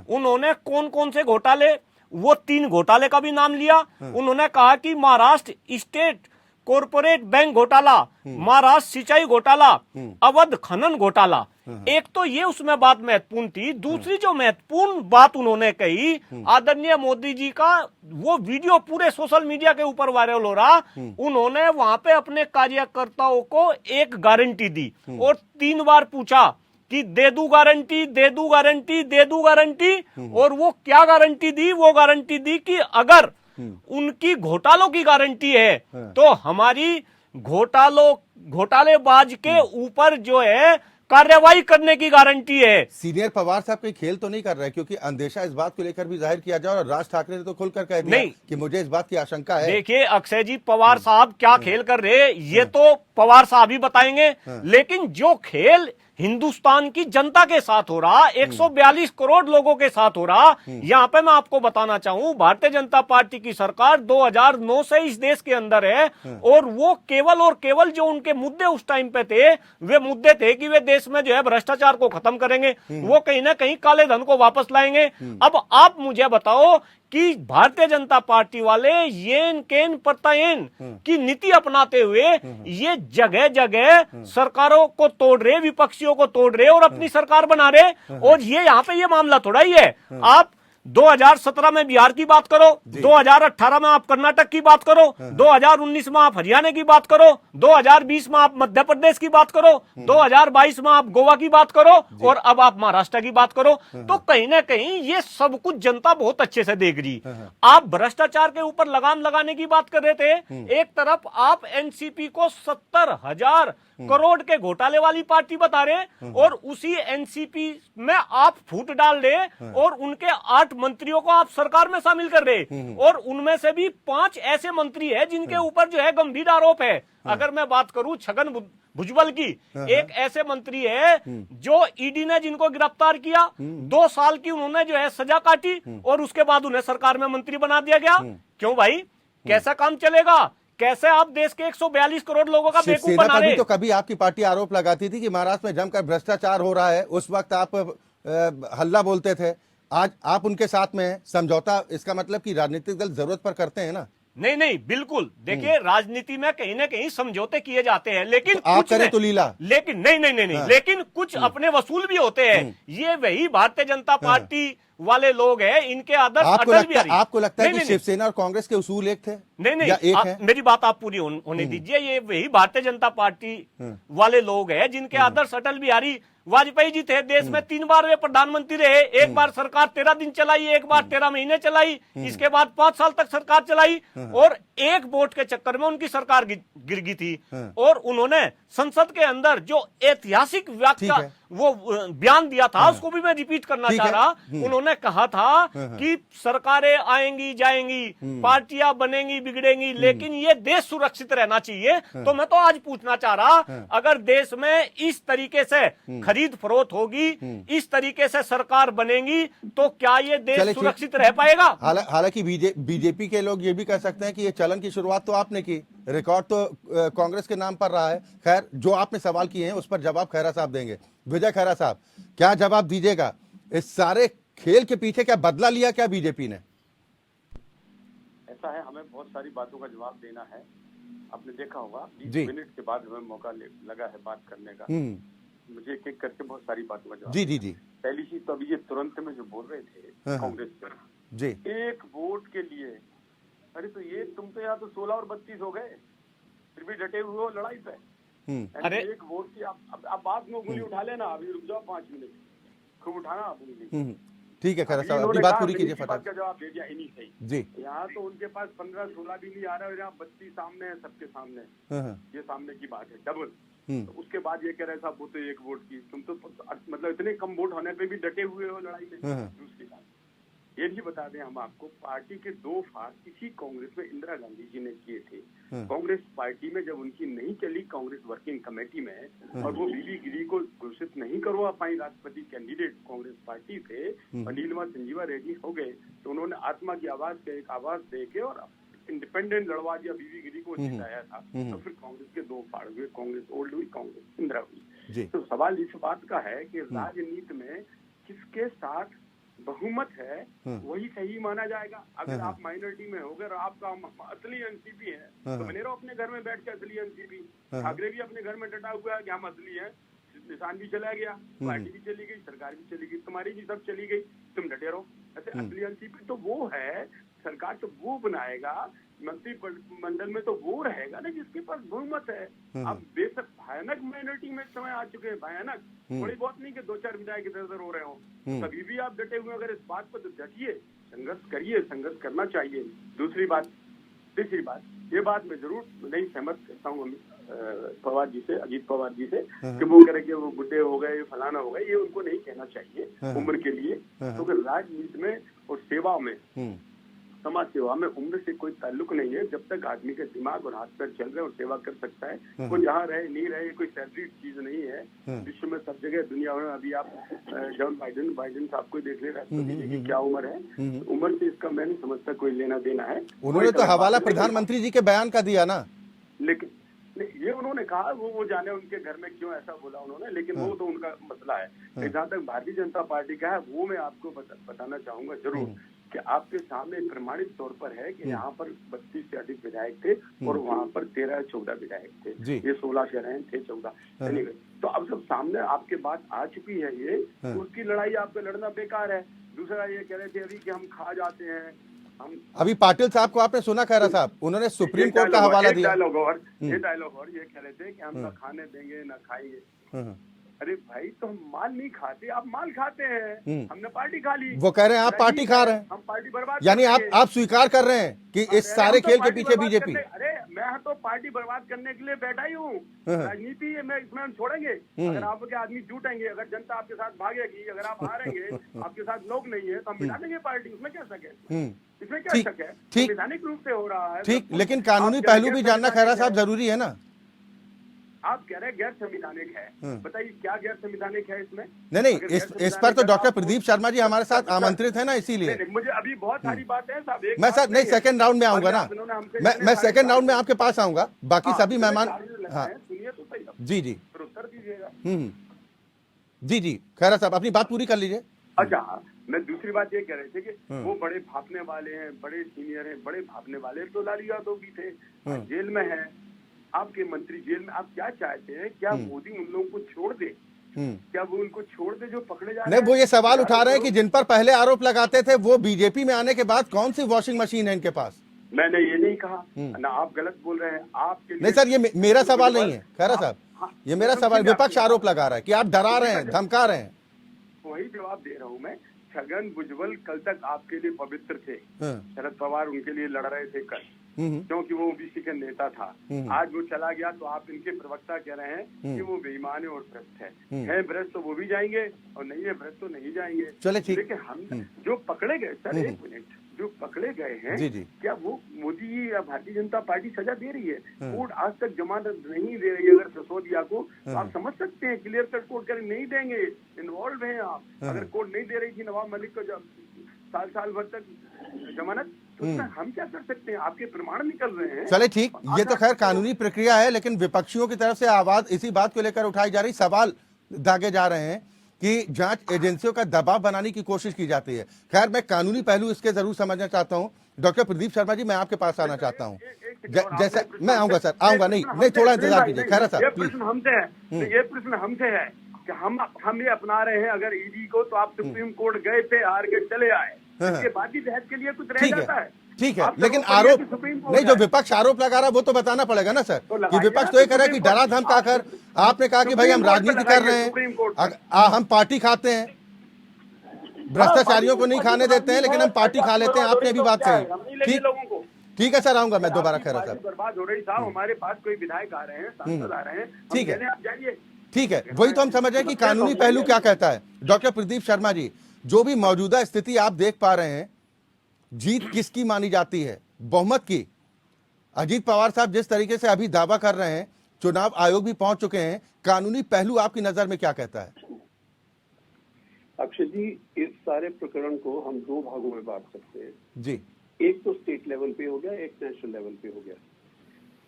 S9: उन्होंने कौन कौन से घोटाले, वो 3 घोटाले का भी नाम लिया। उन्होंने कहा कि महाराष्ट्र स्टेट कॉरपोरेट बैंक घोटाला, महाराष्ट्र सिंचाई घोटाला, अवैध खनन घोटाला। एक तो ये उसमें बात महत्वपूर्ण थी। दूसरी जो महत्वपूर्ण बात उन्होंने कही, आदरणीय मोदी जी का वो वीडियो पूरे सोशल मीडिया के ऊपर वायरल हो रहा। उन्होंने वहां पे अपने कार्यकर्ताओं को एक गारंटी दी और 3 बार पूछा कि दे दूं गारंटी, दे दूं गारंटी, दे दूं गारंटी। और वो क्या गारंटी दी? वो गारंटी दी कि अगर उनकी घोटालों की गारंटी है तो हमारी घोटालेबाज के ऊपर जो है कार्रवाई करने की गारंटी है।
S1: सीनियर पवार साहब कोई खेल तो नहीं कर रहे, क्योंकि अंदेशा इस बात को लेकर भी जाहिर किया जाए और राज ठाकरे ने तो खुलकर कह दिया कि मुझे इस बात की आशंका है।
S9: देखिए अक्षय जी, पवार साहब क्या खेल कर रहे ये तो पवार साहब ही बताएंगे, लेकिन जो खेल हिंदुस्तान की जनता के साथ हो रहा, 142 करोड़ लोगों के साथ हो रहा, यहाँ पे मैं आपको बताना चाहूं, भारतीय जनता पार्टी की सरकार 2009 से इस देश के अंदर है और वो केवल और केवल जो उनके मुद्दे उस टाइम पे थे, वे मुद्दे थे कि वे देश में जो है भ्रष्टाचार को खत्म करेंगे, वो कहीं ना कहीं काले धन को वापस लाएंगे। अब आप मुझे बताओ कि भारतीय जनता पार्टी वाले येन केन प्रतायन की नीति अपनाते हुए ये जगह जगह सरकारों को तोड़ रहे, विपक्षियों को तोड़ रहे और अपनी सरकार बना रहे। और ये यहाँ पे ये मामला थोड़ा ही है। आप 2017 में बिहार की बात करो, 2018 में आप कर्नाटक की बात करो, 2019 में आप हरियाणा की बात करो, 2020 में आप मध्य प्रदेश की बात करो, 2022 में आप गोवा की बात करो और अब आप महाराष्ट्र की बात करो। तो कहीं ना कहीं ये सब कुछ जनता बहुत अच्छे से देख रही। आप भ्रष्टाचार के ऊपर लगाम लगाने की बात कर रहे थे, एक तरफ आप एनसीपी को 70,000 करोड़ के घोटाले वाली पार्टी बता रहे और उसी एनसीपी में आप फूट डाल रहे और उनके 8 मंत्रियों को आप सरकार में शामिल कर रहे और उनमें से भी 5 ऐसे मंत्री हैं जिनके ऊपर जो है गंभीर आरोप है। अगर मैं बात करूं छगन भुजबल की, एक ऐसे मंत्री है जो ईडी ने जिनको गिरफ्तार किया, 2 साल की उन्होंने जो है सजा काटी और उसके बाद उन्हें सरकार में मंत्री बना दिया गया। क्यों भाई, कैसा काम चलेगा? कैसे आप देश के 142 करोड़ लोगों का बेवकूफ बना रहे?
S1: तो कभी आपकी पार्टी आरोप लगाती थी कि महाराष्ट्र में जमकर भ्रष्टाचार हो रहा है, उस वक्त आप हल्ला बोलते थे। आज आप उनके साथ में हैं, समझौता, इसका मतलब कि राजनीतिक दल जरूरत पर करते हैं ना?
S9: नहीं नहीं, बिल्कुल। देखिए राजनीति में कहीं ना कहीं समझौते किए जाते हैं, लेकिन
S1: तो आप करें तो लीला,
S9: लेकिन नहीं, लेकिन कुछ अपने वसूल भी होते हैं। ये वही भारतीय जनता पार्टी वाले लोग हैं, इनके आदर्श अटल बिहारी।
S1: आपको लगता है कि शिवसेना और कांग्रेस के उसूल एक थे?
S9: नहीं, मेरी बात आप पूरी होने दीजिए। ये वही भारतीय जनता पार्टी वाले लोग हैं जिनके आदर्श अटल बिहारी वाजपेयी जी थे। देश में 3 बार वे प्रधानमंत्री रहे। एक बार सरकार 13 दिन चलाई, एक बार 13 महीने चलाई, इसके बाद 5 साल तक सरकार चलाई और एक वोट के चक्कर में उनकी सरकार गिर गई थी। और उन्होंने संसद के अंदर जो ऐतिहासिक व्याख्या वो बयान दिया था, उसको भी मैं रिपीट करना चाह रहा। उन्होंने कहा था कि सरकारें आएंगी जाएंगी, पार्टियां बनेंगी बिगड़ेंगी, लेकिन ये देश सुरक्षित रहना चाहिए। तो मैं तो आज पूछना चाह रहा, अगर देश में इस तरीके से खरीद फरोख्त होगी, इस तरीके से सरकार बनेगी, तो क्या ये देश सुरक्षित रह पाएगा?
S1: हालांकि बीजेपी के लोग ये भी कह सकते हैं कि ये चलन की शुरुआत तो आपने की, रिकॉर्ड तो कांग्रेस के नाम पर रहा है। खैर, जो आपने सवाल किए हैं उस पर जवाब खैरा साहब देंगे। विजय खैरा साहब, क्या जवाब दीजिएगा? इस सारे खेल के पीछे क्या बदला लिया क्या बीजेपी ने?
S10: ऐसा है, हमें बहुत सारी बातों का जवाब देना है। आपने देखा होगा 20 मिनट के बाद हमें मौका लगा है बात करने का। मुझे एक एक करके बहुत सारी बातों का जवाब।
S1: जी।
S10: पहली चीज तो अभी ये तुरंत में जो बोल रहे थे कांग्रेस पर,
S1: जी,
S10: 1 वोट के लिए, अरे तो ये तुम तो यहाँ तो 16 और 32 हो गए। फिर भी डटे हुए हो लड़ाई पे।
S9: अरे
S10: एक वोट की आप बात में उंगली उठा लेना, अभी रुक जाओ 5 मिनट, खूब उठाना आप उंगली।
S1: ठीक है खैरा साहब, अपनी बात पूरी कीजिए फटाफट।
S10: का जवाब दे दिया इन्हीं से
S1: जी।
S10: यहाँ तो उनके पास 15-16 भी नहीं आ रहा है, यहाँ 32 सामने है, सबके सामने। ये सामने की बात है डबल। तो उसके बाद ये कह रहे साहब वो तो एक वोट की, तुम तो मतलब इतने कम वोट होने पे भी डटे हुए हो लड़ाई में। दूसरी बात ये भी बता दें हम आपको, पार्टी के 2 फाड़ इसी कांग्रेस में इंदिरा गांधी जी ने किए थे। कांग्रेस पार्टी में जब उनकी नहीं चली कांग्रेस वर्किंग कमेटी में, और वो बीबी गिरी को घोषित नहीं करवा पाई राष्ट्रपति कैंडिडेट कांग्रेस पार्टी से, और नीलिमा संजीवा रेड्डी हो गए, तो उन्होंने आत्मा की आवाज के एक आवाज दे के और इंडिपेंडेंट लड़वा दिया, बीबी गिरी को जिताया था। तो फिर कांग्रेस के 2 फाड़ हुए, कांग्रेस ओल्ड हुई, कांग्रेस इंदिरा हुई। तो सवाल इस बात का है कि राजनीति में किसके साथ बहुमत है वही सही माना जाएगा। अगर आप माइनॉरिटी में हो, अगर आपका असली एनसीपी है तो बने रहो अपने घर में बैठ के असली एनसीपी। ठाकरे भी अपने घर में डटा हुआ है कि हम असली हैं, निशान भी चला गया, पार्टी भी चली गई, सरकार भी चली गई, तुम्हारी भी सब चली गई, तुम डटे रहो। ऐसे असली एनसीपी तो वो है, सरकार तो वो बनाएगा, मंत्रिमंडल में तो वो रहेगा ना जिसके पास बहुमत है। अब बेशक भयानक माइनॉरिटी में समय आ चुके हैं, भयानक, थोड़ी बहुत नहीं कि 2-4 विधायक इधर उधर हो रहे हो, कभी भी आप डटे हुए अगर इस बात पर तो डटिए, संघर्ष करिए, संघर्ष करना चाहिए। तीसरी बात ये बात मैं जरूर नहीं सहमत करता हूँ पवार जी से, अजीत पवार जी से, कि वो कह रहे कि वो बुढ़े हो गए, फलाना हो गए, ये उनको नहीं कहना चाहिए उम्र के लिए। तो राजनीति में और सेवा में, समाज सेवा में उम्र से कोई ताल्लुक नहीं है। जब तक आदमी के दिमाग और हाथ पैर चल रहे और सेवा कर सकता है, वो जहाँ रहे नहीं रहे कोई सैलरी चीज नहीं है। विश्व में सब जगह दुनिया में, अभी आप जॉन बाइडेन साहब को देख ले राष्ट्रपति की क्या उम्र है, उम्र से इसका मैं नहीं समझता कोई लेना देना है।
S1: उन्होंने तो हवाला प्रधानमंत्री जी के बयान का दिया ना, लेकिन
S10: ये उन्होंने कहा, वो जाने उनके घर में क्यों ऐसा बोला उन्होंने, लेकिन वो तो उनका मसला है। जहाँ तक भारतीय जनता पार्टी का है, वो मैं आपको बताना चाहूंगा जरूर कि आपके सामने प्रमाणित तौर पर है कि यहाँ पर 32 से अधिक विधायक थे और वहाँ पर 13-14 विधायक थे। ये 16 कह रहे थे 14। तो अब सब सामने आपके बात आ चुकी है, ये उसकी लड़ाई आपको लड़ना बेकार है। दूसरा ये कह रहे थे अभी कि हम खा जाते हैं, हम
S1: अभी पाटिल साहब को आपने सुना खैरा साहब, उन्होंने सुप्रीम कोर्ट का हवाला दिया।
S10: ये डायलॉग और ये कह रहे थे कि हम ना खाने देंगे ना खाएंगे। अरे भाई तो हम माल नहीं खाते, आप माल खाते हैं, हमने पार्टी खा ली।
S1: वो कह रहे हैं आप पार्टी खा रहे हैं,
S10: हम पार्टी बर्बाद,
S1: यानी आप स्वीकार कर रहे हैं कि इस सारे खेल के पीछे बीजेपी।
S10: अरे मैं तो पार्टी बर्बाद करने के लिए बैठा ही हूँ। राजनीति में इसमें हम छोड़ेंगे। अगर आपके आदमी जुटेंगे, अगर जनता आपके साथ भागेगी, अगर आप हारेंगे, आपके साथ लोग नहीं है, तो हम मिटा देंगे पार्टी। उसमें क्या शक है, इसमें क्या शक है? संवैधानिक रूप से हो रहा है, ठीक,
S1: लेकिन कानूनी पहलू भी जानना खैरा साहब जरूरी है ना।
S10: आप कह रहे हैं गैर संविधानिक है, बताइए क्या गैर संविधानिक है इसमें?
S1: नहीं, इस पर तो डॉक्टर प्रदीप शर्मा जी हमारे साथ आमंत्रित है ना, इसीलिए
S10: मुझे अभी बहुत सारी बातें हैं साहब।
S1: मैं सर नहीं, सेकंड राउंड में आऊंगा ना, मैं सेकंड राउंड में आपके पास आऊंगा, बाकी सभी मेहमान। हाँ
S10: सुनिए तो सही,
S1: जी
S10: फिर उत्तर दीजिएगा।
S1: जी खैरा साहब अपनी बात पूरी कर लीजिए।
S10: अच्छा, मैं दूसरी बात ये कह रहे थे कि वो बड़े भापने वाले हैं, बड़े सीनियर हैं, बड़े भापने वाले तो लालू यादव भी थे, जेल में है, आपके मंत्री जेल में। आप क्या चाहते हैं, क्या मोदी उन लोगों को छोड़ दे? क्या वो उनको छोड़ दे जो पकड़े जा रहे हैं?
S1: नहीं, वो ये सवाल उठा रहे हैं कि जिन पर पहले आरोप लगाते थे वो बीजेपी में आने के बाद कौन सी वॉशिंग मशीन है इनके पास?
S10: मैंने ये नहीं कहा ना, आप गलत बोल रहे हैं। आपके
S1: नहीं सर, ये मेरा सवाल नहीं है खैरा साहब, ये मेरा सवाल, विपक्ष आरोप लगा रहा है कि आप डरा रहे हैं, धमका रहे हैं।
S10: वही जवाब दे रहा हूँ मैं। छगन भुजबल कल तक आपके लिए पवित्र थे, शरद पवार उनके लिए लड़ रहे थे कल, क्योंकि वो ओबीसी का नेता था। आज वो चला गया तो आप इनके प्रवक्ता कह रहे हैं कि वो बेईमान है और भ्रष्ट है भ्रष्ट तो वो भी जाएंगे और नहीं है भ्रष्ट तो नहीं जाएंगे।
S1: चले ठीक,
S10: लेकिन हम जो पकड़े गए, सर एक मिनट, जो पकड़े गए हैं, क्या वो मोदी या भारतीय जनता पार्टी सजा दे रही है? कोर्ट आज तक जमानत नहीं दे रही है अगर सिसोदिया को, तो आप समझ सकते हैं क्लियर कट कोर्ट कर नहीं देंगे, इन्वॉल्व हैं आप। अगर कोर्ट नहीं दे रही थी नवाब मलिक को जब साल भर तक जमानत, तो हम क्या कर सकते हैं? आपके प्रमाण निकल रहे हैं।
S1: चले ठीक, ये तो खैर कानूनी प्रक्रिया है, लेकिन विपक्षियों की तरफ से आवाज इसी बात को लेकर उठाई जा रही, सवाल दागे जा रहे हैं कि जांच एजेंसियों का दबाव बनाने की कोशिश की जाती है। खैर मैं कानूनी पहलू इसके जरूर समझना चाहता हूं। डॉक्टर प्रदीप शर्मा जी, मैं आपके पास आना चाहता हूं। जैसे मैं आऊंगा सर, आऊंगा, नहीं थोड़ा इंतजार कीजिए खैरा साहब।
S10: ये प्रश्न हमसे है कि हम ये अपना रहे हैं अगर ईडी को, तो आप सुप्रीम कोर्ट गए थे, हार के चले आए, इसके बाद भी बहस के लिए कुछ रह
S1: ठीक
S10: जाता
S1: है,
S10: है।
S1: ठीक है,
S10: आप
S1: लेकिन
S10: सर्वोपरि है
S1: आरोप
S10: कि सुप्रीम कोर्ट
S1: नहीं, जो
S10: है।
S1: विपक्ष आरोप लगा रहा है वो तो बताना पड़ेगा ना सर,
S10: तो
S1: कि
S10: लगाइए
S1: विपक्ष
S10: ना,
S1: तो ये कह रहा है कि
S10: सुप्रीम
S1: डरा
S10: कोर्ट-
S1: धमका कर आपने कहा कि भाई हम
S10: सुप्रीम कोर्ट पे
S1: राजनीति कर रहे
S10: लगाइए,
S1: हैं,
S10: सुप्रीम कोर्ट पे।
S1: हम पार्टी खाते हैं, भ्रष्टाचारियों को नहीं खाने देते हैं, लेकिन हम पार्टी खा लेते हैं, आपने अभी बात कही।
S10: हम नहीं लेंगे
S1: ठीक,
S10: लोगों को।
S1: ठीक है सर, आऊंगा मैं दोबारा,
S10: आपकी
S1: खैर
S10: पार्टी
S1: साहब,
S10: बर्बाद हो रही साहब, हमारे पास कोई विधायक आ रहे हैं, सांसद आ रहे हैं, हम
S1: ठीक है।
S10: कह रहे हैं आप जाइए।
S1: ठीक है, वही तो हम समझ रहे हैं कि कानूनी पहलू क्या कहता है। डॉक्टर प्रदीप शर्मा जी, जो भी मौजूदा स्थिति आप देख पा रहे हैं, जीत किसकी मानी जाती है? बहुमत की। अजीत पवार साहब जिस तरीके से अभी दावा कर रहे हैं, चुनाव आयोग भी पहुंच चुके हैं, कानूनी पहलू आपकी नजर में क्या कहता है?
S11: अक्षय जी, इस सारे प्रकरण को हम दो भागों में बांट सकते हैं
S1: जी।
S11: एक तो स्टेट लेवल पे हो गया, एक नेशनल लेवल पे हो गया।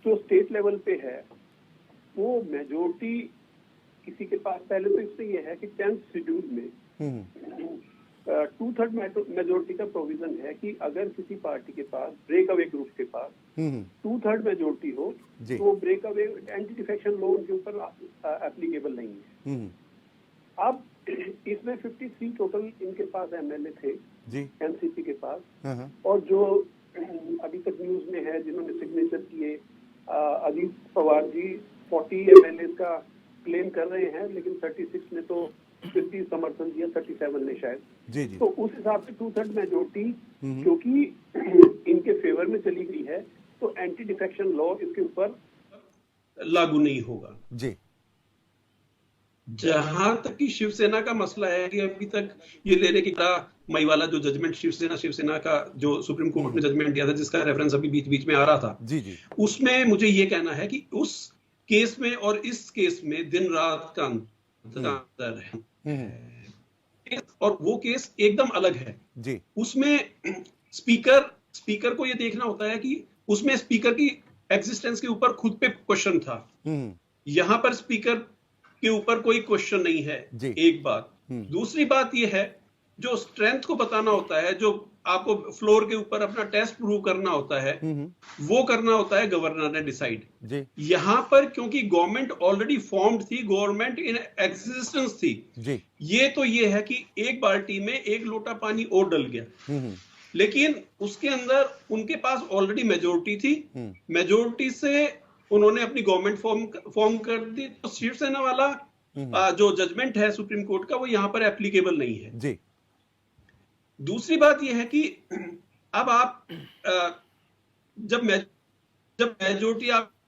S11: जो स्टेट लेवल पे है वो मेजोरिटी किसी के पास, पहले तो इससे ये है कि 10th शेड्यूल में 2/3 मेजोरिटी का प्रोविजन है कि अगर किसी पार्टी के पास, ब्रेक अवे ग्रुप के पास 2/3 मेजोरिटी हो तो वो break away anti defection law उनके ऊपर एप्लीकेबल नहीं है। अब इसमें 53 टोटल इनके पास एमएलए थे
S1: जी,
S11: एनसीपी के पास, और जो अभी तक न्यूज में है जिन्होंने सिग्नेचर किए, अजीत पवार जी 40 एमएलए का क्लेम कर रहे हैं, लेकिन 36 ने तो 50 समर्थन दिया, 37 ने शायद।
S1: जी जी।
S11: तो उस हिसाब से 2/3 मेजोरिटी क्योंकि इनके फेवर में चली गई है, तो एंटी डिफेक्शन लॉ इसके ऊपर लागू नहीं होगा।
S1: जी।
S11: जहां तक कि शिवसेना का मसला है कि अभी तक ये लेने की मई वाला जो जजमेंट शिवसेना का जो सुप्रीम कोर्ट ने जजमेंट दिया था, जिसका रेफरेंस अभी बीच बीच में आ रहा था,
S1: जी जी,
S11: उसमें मुझे ये कहना है कि उस केस में और इस केस में दिन रात का अंतर है, और वो केस एकदम अलग है
S1: जी।
S11: उसमें स्पीकर को ये देखना होता है कि उसमें स्पीकर की एग्जिस्टेंस के ऊपर खुद पे क्वेश्चन था, यहां पर स्पीकर के ऊपर कोई क्वेश्चन नहीं है। एक बात। दूसरी बात यह है, जो स्ट्रेंथ को बताना होता है, जो आपको फ्लोर के ऊपर अपना टेस्ट प्रूव करना होता है, वो करना होता है गवर्नर ने डिसाइड। यहां पर क्योंकि गवर्नमेंट ऑलरेडी फॉर्म्ड थी, गवर्नमेंट इन एग्जिस्टेंस थी, ये तो ये है कि एक बाल्टी में एक लोटा पानी और डल गया, लेकिन उसके अंदर उनके पास ऑलरेडी मेजोरिटी थी, मेजोरिटी से उन्होंने अपनी गवर्नमेंट फॉर्म कर दी। तो शिवसेना वाला जो जजमेंट है सुप्रीम कोर्ट का, वो यहां पर एप्लीकेबल नहीं है।
S1: जी।
S11: दूसरी बात यह है कि अब आप जब मेजोरिटी आपके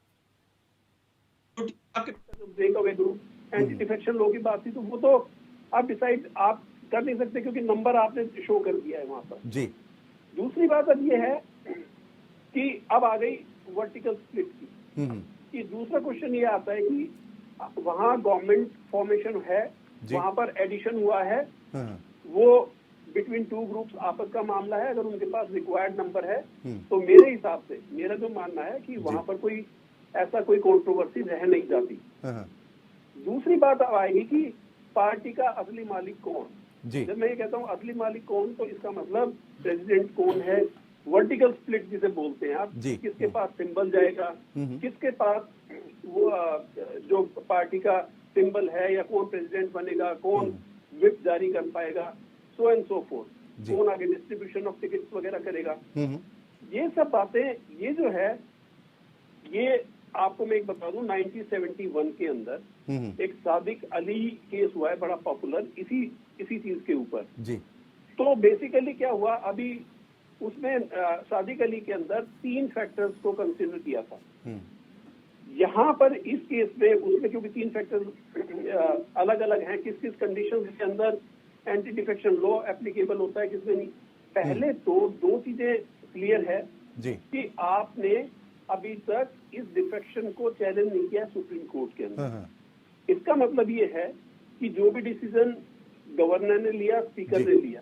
S11: break away group anti defection law की बात थी, तो वो तो आप डिसाइड आप कर नहीं सकते क्योंकि नंबर आपने शो कर दिया है वहां पर।
S1: जी।
S11: दूसरी बात अब ये है कि अब आ गई वर्टिकल स्प्लिट की। कि दूसरा क्वेश्चन ये आता है कि वहां गवर्नमेंट फॉर्मेशन है, वहां पर एडिशन हुआ है, वो बिटवीन टू ग्रुप्स आपस का मामला है, अगर उनके पास रिक्वायर्ड नंबर है तो मेरे हिसाब से, मेरा जो मानना है कि वहां पर कोई ऐसा कोई कंट्रोवर्सी रह नहीं जाती। दूसरी बात अब आएगी कि पार्टी का असली मालिक कौन। जब मैं ये कहता हूँ असली मालिक कौन, तो इसका मतलब प्रेसिडेंट कौन है, वर्टिकल स्प्लिट जिसे बोलते हैं आप, किसके पास सिंबल जाएगा, किसके पास वो जो पार्टी का सिंबल है, या कौन प्रेसिडेंट बनेगा, कौन विप जारी कर पाएगा, सो एंड सो फोर्थ, कौन आगे डिस्ट्रीब्यूशन ऑफ टिकट्स वगैरह करेगा। ये सब बातें, ये जो है, ये आपको मैं एक बता दूं, 1971 के अंदर एक सादिक अली केस हुआ है बड़ा पॉपुलर, इसी चीज के ऊपर। तो बेसिकली क्या हुआ, अभी उसमें सादिक अली के अंदर 3 फैक्टर्स को कंसिडर किया था। यहाँ पर इस केस में उसमें क्योंकि 3 फैक्टर्स अलग अलग हैं, किस किस कंडीशन के अंदर एंटी डिफेक्शन लॉ एप्लीकेबल होता है, किसमें नहीं। पहले तो 2 चीजें क्लियर है कि आपने अभी तक इस डिफेक्शन को चैलेंज नहीं किया सुप्रीम कोर्ट के अंदर। इसका मतलब ये है कि जो भी डिसीजन गवर्नर ने लिया, स्पीकर ने लिया,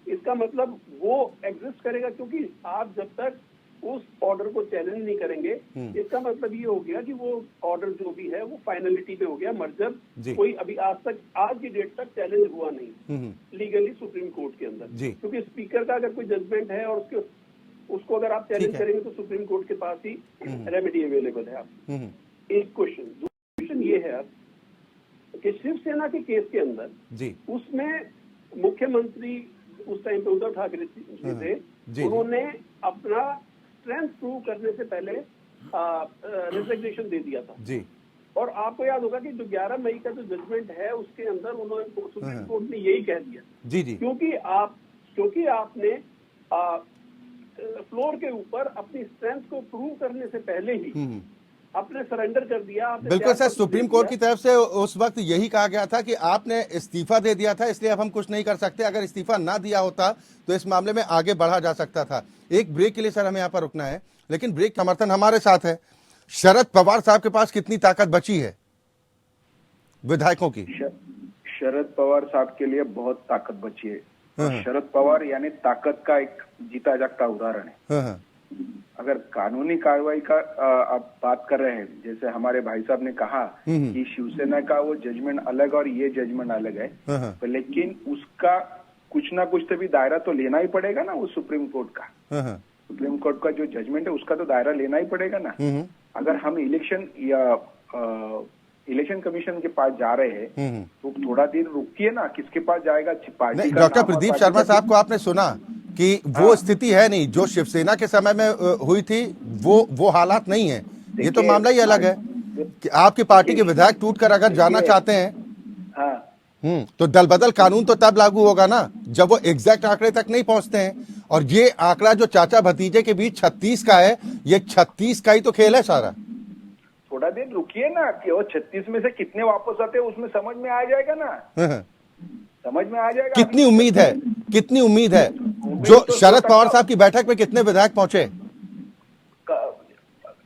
S11: इसका मतलब वो एग्जिस्ट करेगा, क्योंकि आप जब तक उस ऑर्डर को चैलेंज नहीं करेंगे, इसका मतलब ये हो गया कि वो ऑर्डर जो भी है वो फाइनलिटी पे हो गया, मर्जर कोई अभी आज की डेट तक चैलेंज हुआ नहीं लीगली सुप्रीम कोर्ट के अंदर। क्योंकि स्पीकर का अगर कोई जजमेंट है और उसको अगर आप चैलेंज करेंगे तो सुप्रीम कोर्ट के पास ही रेमेडी अवेलेबल है। आप एक क्वेश्चन, दूसरा क्वेश्चन ये है कि शिवसेना के केस के अंदर उसमें मुख्यमंत्री उस टाइम पे उद्धव ठाकरे जी थे, उन्होंने अपना स्ट्रेंथ प्रूव करने से पहले रिजिग्नेशन दे दिया था जी। और आपको याद होगा कि जो 11 मई का जो जजमेंट है उसके अंदर उन्होंने सुप्रीम कोर्ट ने यही कह दिया जी जी, क्योंकि आपने फ्लोर के ऊपर अपनी स्ट्रेंथ को प्रूव करने से पहले ही आपने सरेंडर कर दिया।
S1: बिल्कुल सर, सुप्रीम कोर्ट की तरफ से उस वक्त यही कहा गया था कि आपने इस्तीफा दे दिया था, इसलिए अब हम कुछ नहीं कर सकते। अगर इस्तीफा ना दिया होता तो इस मामले में आगे बढ़ा जा सकता था। एक ब्रेक के लिए सर हमें यहाँ पर रुकना है, लेकिन ब्रेक समर्थन हमारे साथ है। शरद पवार साहब के पास कितनी ताकत बची है विधायकों की?
S7: शरद पवार साहब के लिए बहुत ताकत बची है। शरद पवार यानी ताकत का एक जीता जागता उदाहरण है। अगर कानूनी कार्रवाई का आप बात कर रहे हैं, जैसे हमारे भाई साहब ने कहा कि शिवसेना का वो जजमेंट अलग और ये जजमेंट अलग है, तो लेकिन उसका कुछ ना कुछ तो भी दायरा तो लेना ही पड़ेगा ना। वो सुप्रीम कोर्ट का सुप्रीम कोर्ट का जो जजमेंट है उसका तो दायरा लेना ही पड़ेगा ना। अगर हम इलेक्शन कमीशन के पास जा रहे हैं तो थोड़ा देर रुकिए ना, किसके पास जाएगा? पार्टी का
S1: डॉक्टर प्रदीप शर्मा साहब को आपने सुना कि वो स्थिति है नहीं जो शिवसेना के समय में हुई थी, वो हालात नहीं है। ये तो मामला ही अलग है कि आपकी पार्टी के विधायक टूटकर अगर जाना चाहते हैं तो दल बदल कानून तो तब लागू होगा ना जब वो एग्जैक्ट आंकड़े तक नहीं पहुंचते हैं। और ये आंकड़ा जो चाचा भतीजे के बीच 36 का है, ये 36 का ही तो खेल है सारा।
S7: थोड़ा देर रुकिए ना कि वो 36 में से कितने वापस आते हैं उसमें समझ में आ जाएगा ना। समझ में आ जाएगा।
S1: कितनी उम्मीद है, कितनी उम्मीद है? जो शरद पवार साहब की बैठक में कितने विधायक पहुंचे?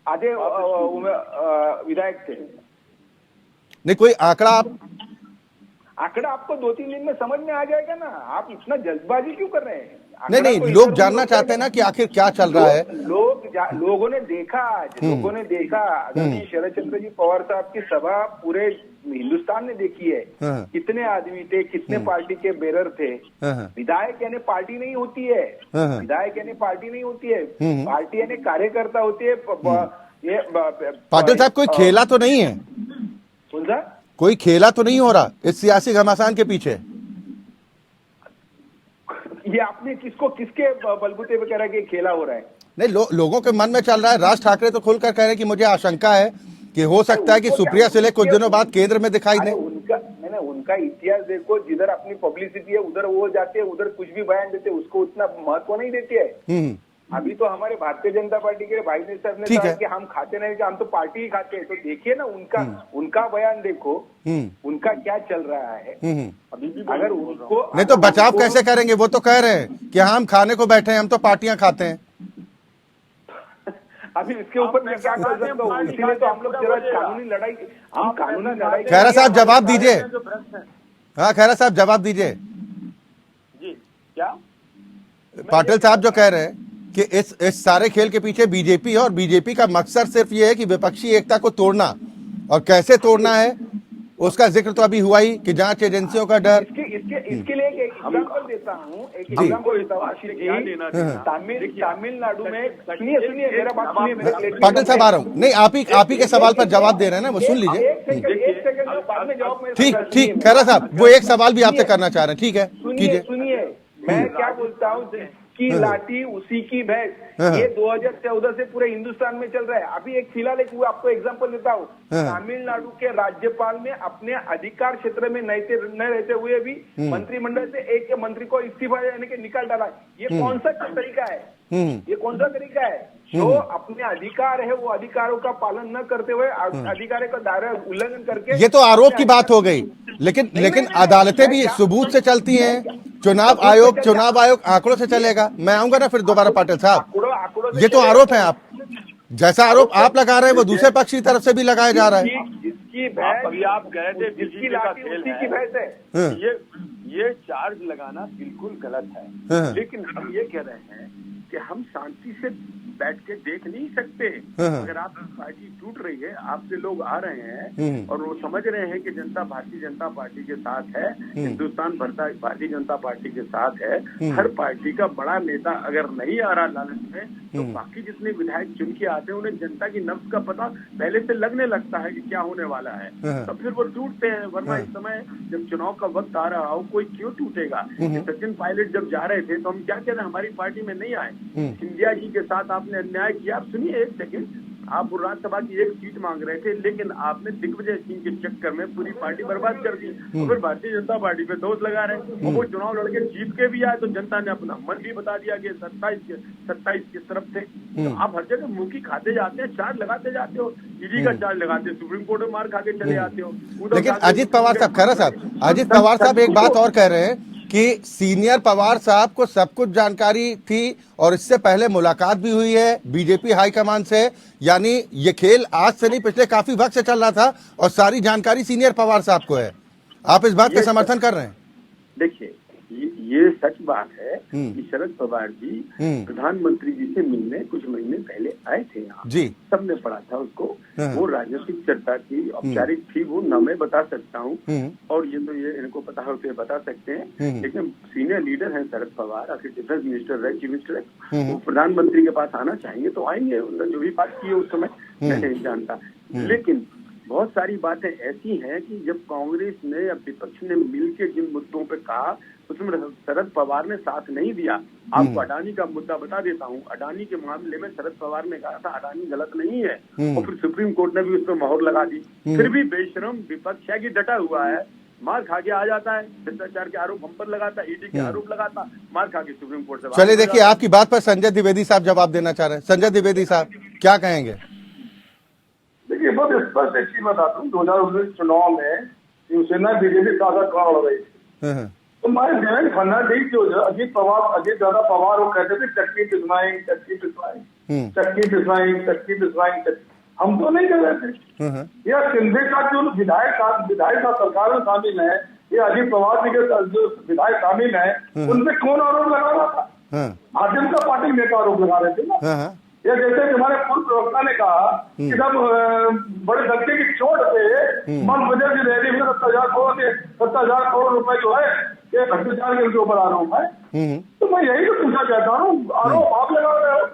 S7: आधे विधायक थे।
S1: नहीं, कोई आंकड़ा
S7: आंकड़ा आपको 2-3 दिन में समझ में आ जाएगा ना। आप इतना जल्दबाजी क्यों कर रहे हैं?
S1: नहीं, लोग जानना चाहते हैं ना कि आखिर क्या चल रहा है।
S7: लोगों ने देखा, लोगों ने देखा। शरद चंद्र जी पवार साहब की सभा पूरे हिंदुस्तान ने देखी है। कितने आदमी थे, कितने पार्टी के बेरर थे। विधायक यानी पार्टी नहीं होती है, विधायक यानी पार्टी नहीं होती है, पार्टी यानी कार्यकर्ता होती है।
S1: पाटिल साहब कोई खेला तो नहीं है?
S7: कौन सा?
S1: कोई खेला तो नहीं हो रहा इस सियासी घमासान के पीछे?
S7: ये आपने किसके बलबूते पे कह रहा है कि खेला हो रहा है?
S1: नहीं, लोगों के मन में चल रहा है। राज ठाकरे तो खुलकर कह रहे हैं कि मुझे आशंका है कि हो सकता है कि सुप्रिया सुले कुछ दिनों बाद केंद्र में दिखाई दे।
S7: उनका इतिहास देखो, जिधर अपनी पब्लिसिटी है उधर वो जाते हैं, उधर कुछ भी बयान देते हैं, उसको उतना महत्व नहीं देते हैं। अभी तो हमारे भारतीय जनता पार्टी के भाई साहब ने कहा कि हम खाते नहीं, कि हम तो पार्टी ही खाते हैं। तो देखिए ना उनका बयान देखो, उनका क्या चल रहा है। अभी भी अगर उनको
S1: नहीं तो बचाव कैसे करेंगे? वो तो कह रहे हैं कि हम खाने को बैठे हैं, हम तो पार्टियां खाते हैं।
S7: अभी इसके ऊपर मैं क्या कर सकता हूँ? इसीलिए तो हम लोग जरा कानूनी लड़ाई।
S1: खैरा साहब जवाब दीजिए। हाँ खैरा साहब जवाब दीजिए
S10: जी। क्या
S1: पाटिल साहब जो कह रहे हैं कि इस सारे खेल के पीछे बीजेपी है और बीजेपी का मकसद सिर्फ ये है कि विपक्षी एकता को तोड़ना, और कैसे तोड़ना है उसका जिक्र तो अभी हुआ ही कि जांच एजेंसियों का डर।
S7: इसके लिए एक एग्जांपल देता हूँ, तमिलनाडु में सुनिए मेरा बात सुनिए।
S1: पाटिल साहब आ रहा हूँ। नहीं, आप ही के सवाल पर जवाब दे रहे हैं ना, वो सुन लीजिए। ठीक खैरा साहब, वो एक सवाल भी आपसे करना चाह रहे हैं। ठीक है,
S7: सुनिए मैं क्या बोलता हूँ की लाठी उसी की भैंस, ये 2014 से पूरे हिंदुस्तान में चल रहा है। अभी एक फिलहाल आपको एग्जांपल देता हूँ। तमिलनाडु के राज्यपाल ने अपने अधिकार क्षेत्र में न रहते हुए भी मंत्रिमंडल से एक मंत्री को इस्तीफा देने के निकाल डाला। ये कौन सा तरीका है? ये कौन सा तरीका है? जो अपने अधिकार है वो अधिकारों का पालन न करते हुए अधिकारों का दायरा उल्लंघन करके,
S1: ये तो आरोप की बात हो गई, लेकिन अदालतें भी सबूत से चलती हैं। चुनाव आयोग आंकड़ों से चलेगा। मैं आऊंगा ना फिर दोबारा पाटिल साहब। ये तो आरोप है, आप जैसा आरोप आप लगा रहे हैं वो दूसरे पक्ष की तरफ से भी लगाया जा रहा है।
S10: जिसकी अभी आप कह रहे थे जिसकी लाठी उसी की भैंस है। ये चार्ज लगाना बिल्कुल गलत है, लेकिन हम ये कह रहे हैं कि हम शांति से बैठ के देख नहीं सकते। अगर आप पार्टी टूट रही है, आपसे लोग आ रहे हैं और वो समझ रहे हैं कि जनता भारतीय जनता पार्टी के साथ है, हिंदुस्तान भरता भारतीय जनता पार्टी के साथ है, हर पार्टी का बड़ा नेता अगर नहीं आ रहा लालच में, तो बाकी जितने विधायक चुन के आते हैं उन्हें जनता की नब्ज का पता पहले से लगने लगता है कि क्या होने वाला है, तब फिर वो टूटते हैं। वरना इस समय जब चुनाव का वक्त आ रहा हो, कोई क्यों टूटेगा? सचिन पायलट जब जा रहे थे तो हम क्या कह रहे हैं, हमारी पार्टी में नहीं आए, सिंधिया जी के साथ आपने अन्याय किया। आप सुनिए एक सेकंड, आप राज्यसभा की एक सीट मांग रहे थे, लेकिन आपने दिग्विजय सिंह के चक्कर में पूरी पार्टी बर्बाद कर दी। और फिर भारतीय जनता पार्टी पे दोष लगा रहे हैं। और वो चुनाव लड़के जीत के भी आए तो जनता ने अपना मन भी बता दिया कि 27 किस तरफ थे। तो आप हर जगह मुंह की खाते जाते हैं, चार्ज लगाते जाते हो, ईडी का चार्ज लगाते हो, सुप्रीम कोर्ट में मार खा के चले आते हो।
S1: लेकिन अजीत पवार साहब, खैरा साहब, अजीत पवार साहब एक बात और कह रहे हैं कि सीनियर पवार साहब को सब कुछ जानकारी थी और इससे पहले मुलाकात भी हुई है बीजेपी हाईकमान से, यानी ये खेल आज से नहीं पिछले काफी वक्त से चल रहा था और सारी जानकारी सीनियर पवार साहब को है। आप इस बात का समर्थन कर रहे हैं?
S10: देखिए, ये सच बात है कि शरद पवार जी प्रधानमंत्री जी से मिलने कुछ महीने पहले आए थे यहाँ जी, सबने पढ़ा था उसको। वो राजनीतिक चर्चा थी, औपचारिक थी, वो न मैं बता सकता हूँ और ये तो ये इनको पता होते बता सकते हैं। लेकिन सीनियर लीडर हैं शरद पवार, आखिर डिफेंस मिनिस्टर रहे, चीफ मिनिस्टर है, वो प्रधानमंत्री के पास आना चाहेंगे तो आएंगे। उन्होंने जो भी बात की है उस समय मैं नहीं जानता, लेकिन बहुत सारी बातें ऐसी हैं कि जब कांग्रेस ने या विपक्ष ने मिलकर जिन मुद्दों पे कहा उसमें शरद पवार ने साथ नहीं दिया। आपको अडानी का मुद्दा बता देता हूँ। अडानी के मामले में शरद पवार ने कहा था अडानी गलत नहीं है और फिर सुप्रीम कोर्ट ने भी उस पर मोहर लगा दी। फिर भी बेशरम विपक्ष है कि डटा हुआ है, मार खा के आ जाता है, भ्रष्टाचार के आरोप हम पर लगाता, ईडी के आरोप लगाता, मार खा के सुप्रीम कोर्ट से।
S1: चलिए देखिए, आपकी बात पर संजय द्विवेदी साहब जवाब देना चाह रहे हैं। संजय द्विवेदी साहब क्या कहेंगे?
S8: देखिए, बहुत स्पष्ट एक चीज बताता हूँ, 2019 चुनाव में शिवसेना बीजेपी का कौन लड़ रही थी, तो हमारे देवेंद्र फडणवीस जो अजीत दादा पवार वो कहते थे चक्की पिसवाएंगे, चक्की पिसवाएंगे, चक्की पिसवाएंगे, चक्की पिसवाएंगे। हम तो नहीं कर रहे थे। या शिंदे का जो विधायक का सरकार में शामिल है, ये अजीत पवार जी के जो विधायक शामिल है, उनपे कौन आरोप लगा रहा था? भारतीय जनता पार्टी नेता आरोप लगा रहे थे ना। ये जैसे हमारे पूर्व प्रवक्ता ने कहा कि जब बड़े धक्के की चोट पे मन बजट की रैली में 70,000 करोड़ रुपए जो है ये भ्रष्टाचार के ऊपर आरोप है। तो मैं यही तो पूछना चाहता हूँ, आरोप आप लगा रहे हो,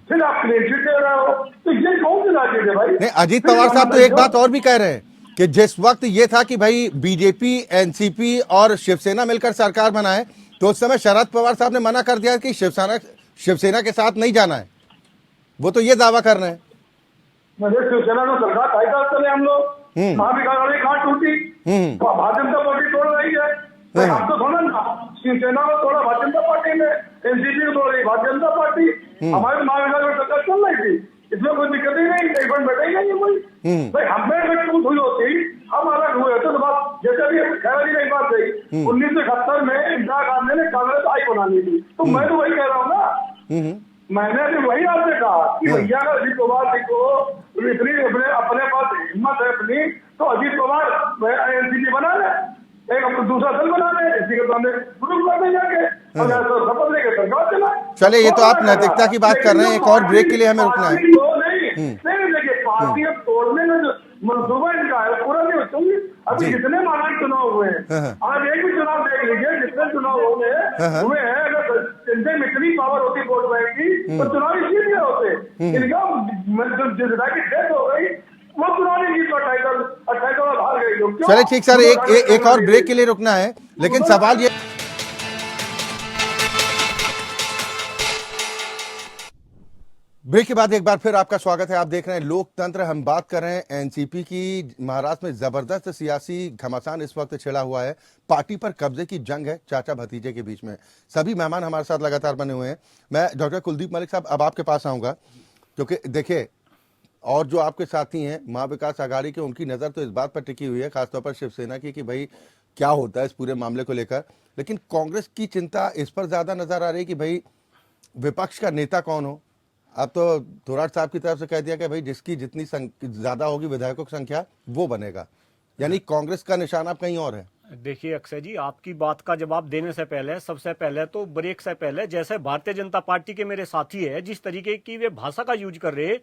S8: फिर आप क्लीन चिट दे रहे हो, तो ये कौन सी राजनीति है भाई?
S1: नहीं, अजीत पवार साहब तो एक बात और भी कह रहे हैं कि जिस वक्त ये था कि भाई बीजेपी, एनसीपी और शिवसेना मिलकर सरकार बनाए, तो उस समय शरद पवार साहब ने मना कर दिया कि शिवसेना के साथ नहीं जाना है। वो तो ये दावा कर रहे हैं।
S8: शिवसेना तो सरकार टाइगर चले हम लोग, कहाँ टूटी, भारतीय जनता पार्टी तोड़ रही है। हम तो थोड़ा ना शिवसेना को तोड़ा भारतीय जनता पार्टी ने, एनसीपी को तोड़ रही भारतीय जनता पार्टी। हमारे महाविकास में सरकार चल रही थी, इसमें कोई दिक्कत ही नहीं, एक बार बैठेगा ये कोई भाई। हमें अगर कुछ हुई होती, हम अलग हुए होते तो बात जैसे भी खैरा जी ने एक बात कही, 1971 में इंदिरा गांधी ने कांग्रेस आई बनानी थी, तो मैं तो वही कह रहा हूँ ना, मैंने भी वही आपसे कहा कि भैया का अजीत पवार जी को इतनी अपने पास हिम्मत है अपनी, तो अजीत पवार एनसीपी बना ले, एक दूसरा दल बना ले, इसी के सामने ग्रुप करने जाके शपथ लेके सरकार चला।
S1: चले, ये तो आप नैतिकता की बात कर रहे हैं। एक और ब्रेक के लिए हमें रुकना है।
S8: नहीं देखिए, पार्टी अब तोड़ने में जो मंसूबा इनका है पूरा नहीं होती। अभी जितने महान चुनाव हुए हैं, आज एक भी चुनाव देख लीजिए, जितने चुनाव हुए हैं, अगर इनसे में इतनी पावर होती वोट बैंक की तो चुनाव जीत गए होते। इनका जिसदा की डेथ हो गई वो चुनाव नहीं जीत पाया, 28 हार गई।
S1: चले ठीक सर, एक और ब्रेक के लिए रुकना है, लेकिन सवाल ये ब्रेक के बाद एक बार फिर आपका स्वागत है। आप देख रहे हैं लोकतंत्र। हम बात कर रहे हैं एनसीपी की। महाराष्ट्र में जबरदस्त सियासी घमासान इस वक्त छिड़ा हुआ है। पार्टी पर कब्जे की जंग है चाचा भतीजे के बीच में। सभी मेहमान हमारे साथ लगातार बने हुए हैं। मैं डॉक्टर कुलदीप मलिक साहब अब आपके पास आऊंगा, क्योंकि देखिए और जो आपके साथी हैं महाविकास आघाड़ी के, उनकी नज़र तो इस बात पर टिकी हुई है, खासतौर पर शिवसेना की, कि भाई क्या होता है इस पूरे मामले को लेकर। लेकिन कांग्रेस की चिंता इस पर ज़्यादा नजर आ रही कि भाई विपक्ष का नेता कौन हो। अब तो थोराट साहब की तरफ से कह दिया कि भाई जिसकी जितनी ज़्यादा होगी विधायकों की संख्या वो बनेगा, यानी कांग्रेस का निशाना अब कहीं और है।
S9: देखिए अक्षय जी, आपकी बात का जवाब देने से पहले सबसे पहले तो ब्रेक से पहले, जैसे भारतीय जनता पार्टी के मेरे साथी है जिस तरीके की वे भाषा का यूज कर रहे,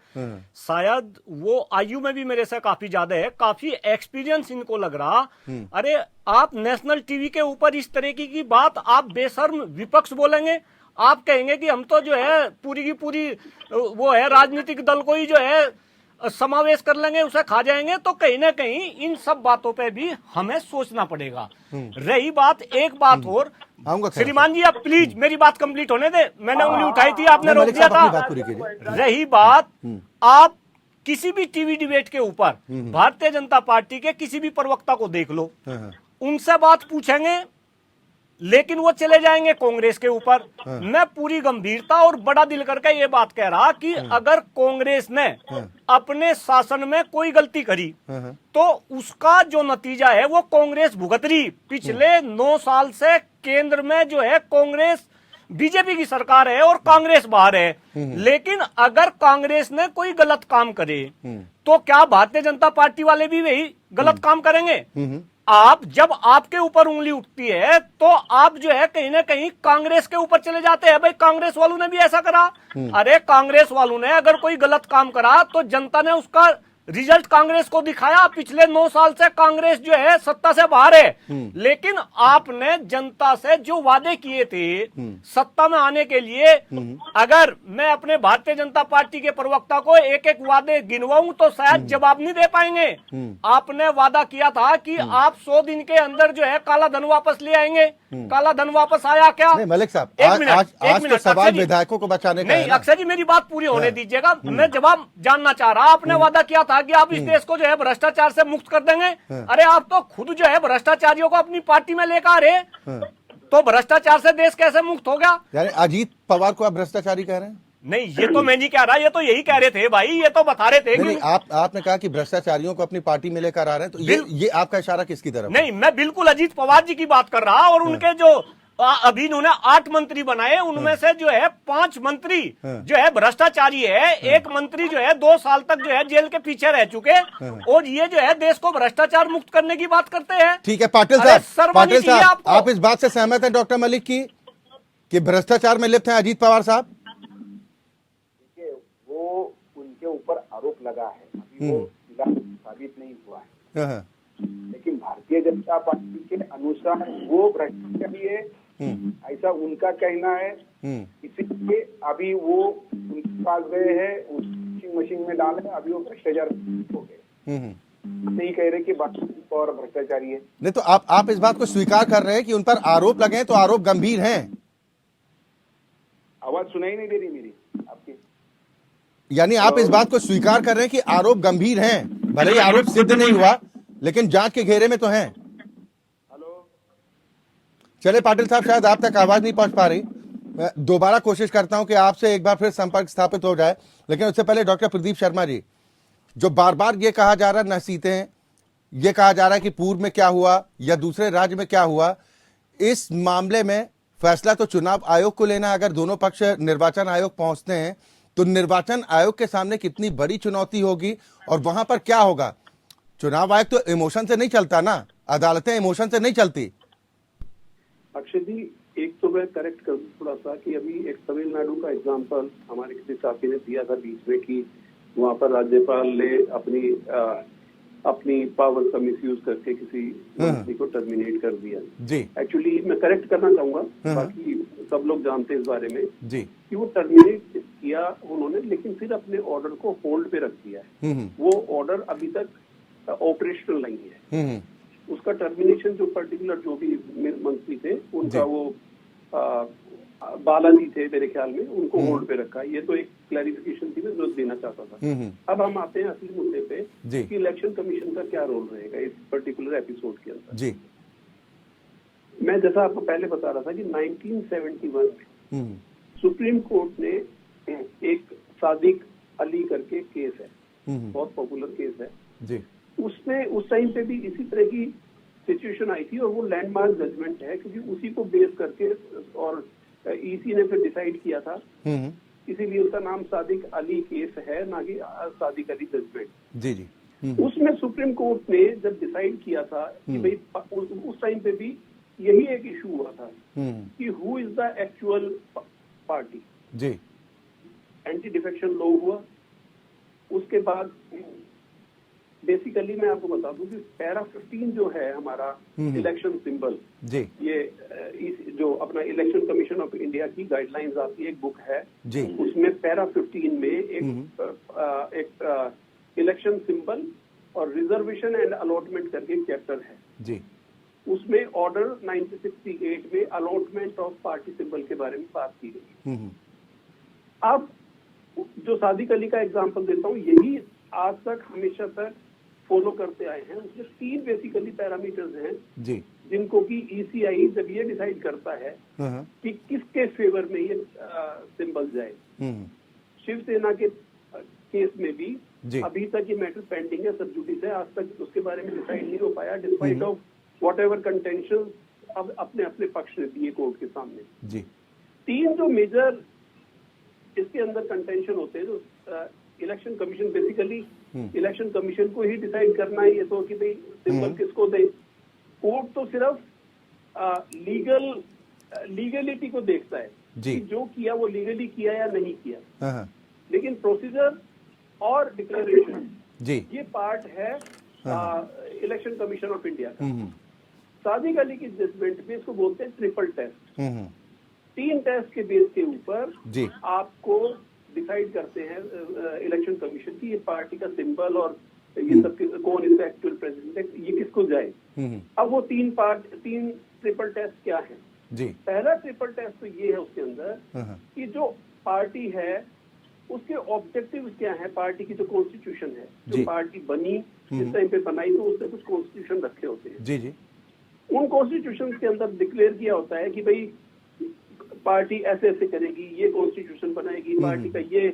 S9: शायद वो आयु में भी मेरे से काफी ज्यादा है, काफी एक्सपीरियंस इनको लग रहा। अरे आप नेशनल टीवी के ऊपर इस तरीके की बात, आप बेशर्म विपक्ष बोलेंगे, आप कहेंगे कि हम तो जो है पूरी की पूरी वो है राजनीतिक दल को ही जो है समावेश कर लेंगे, उसे खा जाएंगे, तो कहीं ना कहीं इन सब बातों पे भी हमें सोचना पड़ेगा। रही बात, एक बात और श्रीमान जी, आप प्लीज मेरी बात कंप्लीट होने दे, मैंने उंगली उठाई थी, आपने रोक दिया था। रही बात, आप किसी भी टीवी डिबेट के ऊपर भारतीय जनता पार्टी के किसी भी प्रवक्ता को देख लो, उनसे बात पूछेंगे लेकिन वो चले जाएंगे कांग्रेस के ऊपर। मैं पूरी गंभीरता और बड़ा दिल करके ये बात कह रहा कि अगर कांग्रेस ने अपने शासन में कोई गलती करी तो उसका जो नतीजा है वो कांग्रेस भुगत रही। पिछले 9 साल से केंद्र में जो है कांग्रेस, बीजेपी की सरकार है और कांग्रेस बाहर है, लेकिन अगर कांग्रेस ने कोई गलत काम करे तो क्या भारतीय जनता पार्टी वाले भी वही गलत काम करेंगे? आप जब आपके ऊपर उंगली उठती है तो आप जो है कहीं ना कहीं कांग्रेस के ऊपर चले जाते हैं, भाई कांग्रेस वालों ने भी ऐसा करा। अरे कांग्रेस वालों ने अगर कोई गलत काम करा तो जनता ने उसका रिजल्ट कांग्रेस को दिखाया। पिछले 9 साल से कांग्रेस जो है सत्ता से बाहर है, लेकिन आपने जनता से जो वादे किए थे सत्ता में आने के लिए, अगर मैं अपने भारतीय जनता पार्टी के प्रवक्ता को एक एक वादे गिनवाऊं तो शायद जवाब नहीं दे पाएंगे। आपने वादा किया था कि आप 100 दिन के अंदर जो है काला धन वापस ले आएंगे, काला धन वापस आया क्या?
S1: मलिक साहब,
S9: एक मिनट,
S1: सवाल विधायकों को बचाने का
S9: नहीं, अक्षय जी मेरी बात पूरी होने दीजिएगा, मैं जवाब जानना चाह रहा। आपने वादा किया था कि आप इस देश को जो है भ्रष्टाचार से मुक्त कर देंगे। अरे आप तो खुद जो है भ्रष्टाचारियों को अपनी पार्टी में लेकर आ रहे, तो भ्रष्टाचार से देश कैसे मुक्त हो गया?
S1: यानी अजीत पवार को आप भ्रष्टाचारी कह रहे हैं?
S9: नहीं, ये तो मैं नहीं कह रहा, ये तो यही कह रहे थे भाई, ये तो बता रहे थे।
S1: नहीं, आपने कहा कि भ्रष्टाचारियों को अपनी पार्टी में लेकर आ रहे हैं, तो ये आपका इशारा किसकी तरफ?
S9: नहीं, मैं बिल्कुल अजीत पवार जी की बात कर रहा, और उनके जो अभी उन्होंने 8 मंत्री बनाए, उनमें से जो है 5 मंत्री जो है भ्रष्टाचारी है, 1 मंत्री जो है 2 साल तक जो है जेल के पीछे रह चुके, और ये जो है देश को भ्रष्टाचार मुक्त करने की बात करते हैं।
S1: ठीक है पाटिल साहब, आप इस बात से सहमत हैं डॉक्टर मलिक की कि भ्रष्टाचार में लिप्त हैं अजीत पवार साहब?
S7: वो उनके ऊपर आरोप लगा है, अभी वो साबित नहीं हुआ है, लेकिन भारतीय जनता पार्टी के अनुसार वो भ्रष्टाचारी है, ऐसा उनका कहना है। इसीलिए अभी वो उनके पास गए हैं, वॉशिंग मशीन में डाले, अभी वो भ्रष्टाचार हो गए। नहीं कह रहे कि और भ्रष्टाचारी है।
S1: नहीं, तो आप इस बात को स्वीकार कर रहे हैं कि उन पर आरोप लगे, तो आरोप गंभीर हैं?
S7: आवाज सुनाई नहीं दे रही मेरी आपकी?
S1: यानी आप इस बात को स्वीकार कर रहे हैं कि आरोप गंभीर हैं, भले ही आरोप सिद्ध नहीं हुआ लेकिन जांच के घेरे में तो हैं।
S7: हेलो,
S1: चले पाटिल साहब, शायद आप तक आवाज नहीं पहुंच पा रही, मैं दोबारा कोशिश करता हूं कि आपसे एक बार फिर संपर्क स्थापित हो जाए, लेकिन उससे पहले डॉक्टर प्रदीप शर्मा जी, जो बार बार ये कहा जा रहा है नसीहतें हैं, ये कहा जा रहा है कि पूर्व में क्या हुआ या दूसरे राज्य में क्या हुआ, इस मामले में फैसला तो चुनाव आयोग को लेना। अगर दोनों पक्ष निर्वाचन आयोग पहुंचते हैं तो निर्वाचन आयोग के सामने कितनी बड़ी चुनौती होगी और वहां पर क्या होगा? चुनाव आयोग तो इमोशन से नहीं चलता ना, अदालतें इमोशन से नहीं चलती।
S11: अक्षय जी, एक तो मैं करेक्ट कर थोड़ा सा कि अभी एक तमिलनाडु का एग्जांपल हमारे किसी साथी ने दिया था बीच में कि वहां पर राज्यपाल ने अपनी पावर का मिसयूज करके किसी मंत्री को टर्मिनेट कर दिया जी। एक्चुअली मैं करेक्ट करना चाहूंगा, बाकी सब लोग जानते हैं इस बारे में जी कि वो टर्मिनेट किया उन्होंने, लेकिन फिर अपने ऑर्डर को होल्ड पे रख दिया है। वो ऑर्डर अभी तक ऑपरेशनल नहीं है। उसका टर्मिनेशन जो पर्टिकुलर जो भी मंत्री थे उनका वो बालाजी थे मेरे ख्याल में, उनको होल्ड पे रखा। ये तो एक क्लैरिफिकेशन थी मैं जो देना चाहता था। अब हम आते हैं असली मुद्दे पे कि इलेक्शन कमीशन का क्या रोल रहेगा इस पर्टिकुलर एपिसोड के अंदर जी। मैं जैसा आपको पहले बता रहा था कि 1971 में सुप्रीम कोर्ट ने एक सादिक अली करके केस है, बहुत पॉपुलर केस है जी। उसमें उस टाइम पे भी इसी तरह की सिचुएशन आई थी और वो लैंडमार्क जजमेंट है, क्योंकि उसी को बेस करके और ईसी ने फिर डिसाइड किया था, इसीलिए उसका नाम सादिक अली केस है, ना कि सादिक अली जजमेंट जी जी। उसमें सुप्रीम कोर्ट ने जब डिसाइड किया था कि भाई उस टाइम पे भी यही एक इशू हुआ था कि who is the actual party.
S1: जी।
S11: एंटी डिफेक्शन लॉ हुआ, उसके बाद बेसिकली मैं आपको बता दूं कि पैरा 15 जो है हमारा इलेक्शन सिंबल,
S1: जी,
S11: ये जो अपना इलेक्शन कमीशन ऑफ इंडिया की गाइडलाइंस आती है, एक बुक है
S1: जी,
S11: उसमें पैरा 15 में एक इलेक्शन सिंबल और रिजर्वेशन एंड अलॉटमेंट करके एक चैप्टर है
S1: जी।
S11: उसमें ऑर्डर 1968 में अलॉटमेंट ऑफ पार्टी सिंबल के बारे में बात की गई। अब जो सादिक अली का एग्जांपल देता हूँ, यही आज तक हमेशा तक फॉलो करते आए हैं। उसमें 3 बेसिकली पैरामीटर्स हैं
S1: जी,
S11: जिनको कि ईसीआई जब ये डिसाइड करता है कि किसके फेवर में ये सिंबल जाए। शिवसेना के केस में भी अभी तक ये मैटर पेंडिंग है, सब जुडिस है, आज तक उसके बारे में डिसाइड नहीं हो पाया despite of what ever contention अब अपने अपने पक्ष में दिए कोर्ट के सामने
S1: जी।
S11: 3 जो मेजर इसके अंदर कंटेंशन होते हैं, जो election commission basically election commission को ही डिसाइड करना है ये तो कि भाई सिंबल किसको दे। कोर्ट तो सिर्फ लीगलिटी को देखता है कि जो किया वो लीगली किया या नहीं किया, लेकिन प्रोसीजर और डिक्लेरेशन
S1: जी,
S11: ये पार्ट है इलेक्शन कमीशन ऑफ इंडिया का। सादिक अली की जजमेंट में इसको बोलते हैं ट्रिपल टेस्ट। 3 टेस्ट के बेस के ऊपर आपको डिसाइड करते हैं इलेक्शन कमीशन की ये पार्टी का सिंबल और ये सब कौन इसका एक्चुअल प्रेसिडेंट है, ये किसको जाए। अब वो 3 ट्रिपल टेस्ट क्या है
S1: जी।
S11: पहला ट्रिपल टेस्ट तो ये है उसके अंदर कि जो पार्टी है उसके ऑब्जेक्टिव क्या है, पार्टी की जो कॉन्स्टिट्यूशन है, जो पार्टी बनी जिस टाइम पे बनाई तो उसने कुछ कॉन्स्टिट्यूशन रखे होते हैं
S1: जी जी। उन
S11: कॉन्स्टिट्यूशन के अंदर डिक्लेयर किया होता है कि भाई पार्टी ऐसे ऐसे करेगी, ये कॉन्स्टिट्यूशन बनाएगी, पार्टी का ये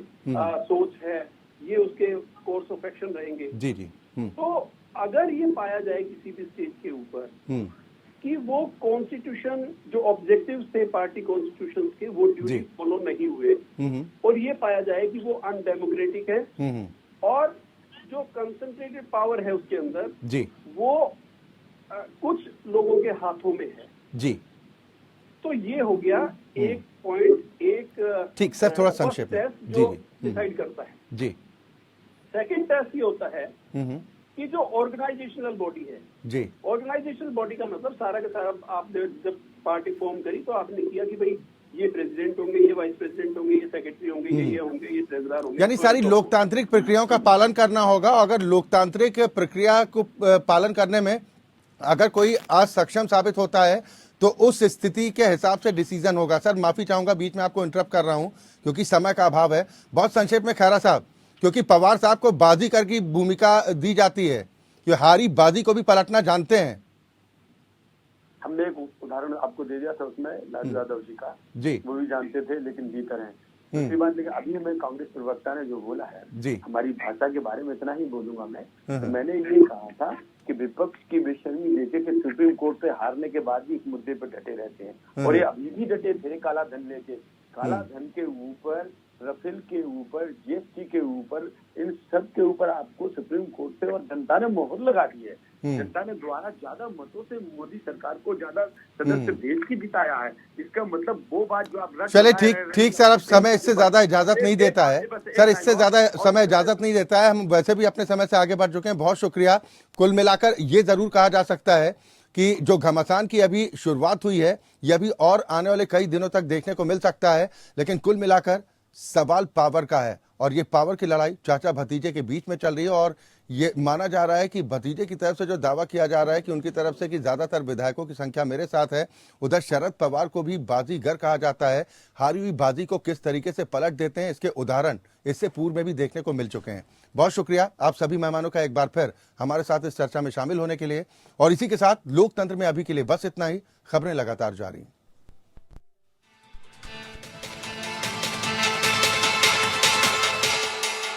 S11: सोच है, ये उसके कोर्स ऑफ एक्शन रहेंगे
S1: जी जी।
S11: तो अगर ये पाया जाए किसी भी स्टेज के ऊपर कि वो कॉन्स्टिट्यूशन जो ऑब्जेक्टिव्स थे पार्टी कॉन्स्टिट्यूशन के वो ड्यूटी फॉलो नहीं हुए और ये पाया जाए कि वो अनडेमोक्रेटिक है और जो कंसंट्रेटेड पावर है उसके अंदर
S1: जी
S11: वो कुछ लोगों के हाथों में है
S1: जी,
S11: तो ये हो गया एक पॉइंट, एक
S1: ठीक सर, थोड़ा संक्षेप में
S11: जो डिसाइड करता है
S1: जी।
S11: सेकंड टेस्ट ये होता है कि जो ऑर्गेनाइजेशनल बॉडी है
S1: जी,
S11: ऑर्गेनाइजेशनल बॉडी का मतलब सारा का सारा आपने जब पार्टी फॉर्म करी तो आपने किया कि भाई ये प्रेसिडेंट होंगे, ये वाइस प्रेसिडेंट होंगे, ये सेक्रेटरी होंगे, ये होंगे, ये ट्रेजरर होंगे,
S1: यानी सारी लोकतांत्रिक प्रक्रियाओं का पालन करना होगा। अगर लोकतांत्रिक प्रक्रिया को पालन करने में अगर कोई असक्षम साबित होता है तो उस स्थिति के हिसाब से डिसीजन होगा। सर माफी चाहूंगा बीच में आपको इंटरप्ट कर रहा हूं क्योंकि समय का अभाव है। बहुत संक्षेप में खैरा साहब, क्योंकि पवार साहब को बाजीगर की भूमिका दी जाती है, जो हारी बाजी को भी पलटना जानते हैं।
S10: हमने एक उदाहरण आपको दे दिया था उसमें लालू यादव जी का
S1: जी,
S10: वो भी जानते थे लेकिन भीतर हैं। दूसरी बात, लेकिन अभी हमें कांग्रेस प्रवक्ता ने जो बोला है
S1: जी,
S10: हमारी भाषा के बारे में इतना ही बोलूंगा मैं। तो मैंने ये कहा था कि विपक्ष की बेशर्मी लेके कि सुप्रीम कोर्ट से हारने के बाद भी इस मुद्दे पर डटे रहते हैं और ये अभी भी डटे थे काला धन लेके। काला धन के ऊपर, रफेल के ऊपर, जीएसटी के ऊपर, इन सब के ऊपर आपको सुप्रीम कोर्ट से और जनता ने मोहर लगा दी है। जनता ने द्वारा ज्यादा मतों से मोदी सरकार को ज्यादा सदस्य भेज के जिताया है। इसका मतलब वो बात जो आप
S1: चले ठीक सर, अब समय इससे ज्यादा इजाजत नहीं देता है सर, इससे ज्यादा समय इजाजत नहीं देता है। हम वैसे भी अपने समय से आगे बढ़ चुके हैं, बहुत शुक्रिया। कुल मिलाकर ये जरूर कहा जा सकता है कि जो घमासान की अभी शुरुआत हुई है ये अभी और आने वाले कई दिनों तक देखने को मिल सकता है, लेकिन कुल मिलाकर सवाल पावर का है और ये पावर की लड़ाई चाचा भतीजे के बीच में चल रही है। और ये माना जा रहा है कि भतीजे की तरफ से जो दावा किया जा रहा है कि उनकी तरफ से कि ज्यादातर विधायकों की संख्या मेरे साथ है, उधर शरद पवार को भी बाजीगर कहा जाता है। हारी हुई बाजी को किस तरीके से पलट देते हैं इसके उदाहरण इससे पूर्व में भी देखने को मिल चुके हैं। बहुत शुक्रिया आप सभी मेहमानों का एक बार फिर हमारे साथ इस चर्चा में शामिल होने के लिए। और इसी के साथ लोकतंत्र में अभी के लिए बस इतना ही। खबरें लगातार जारी।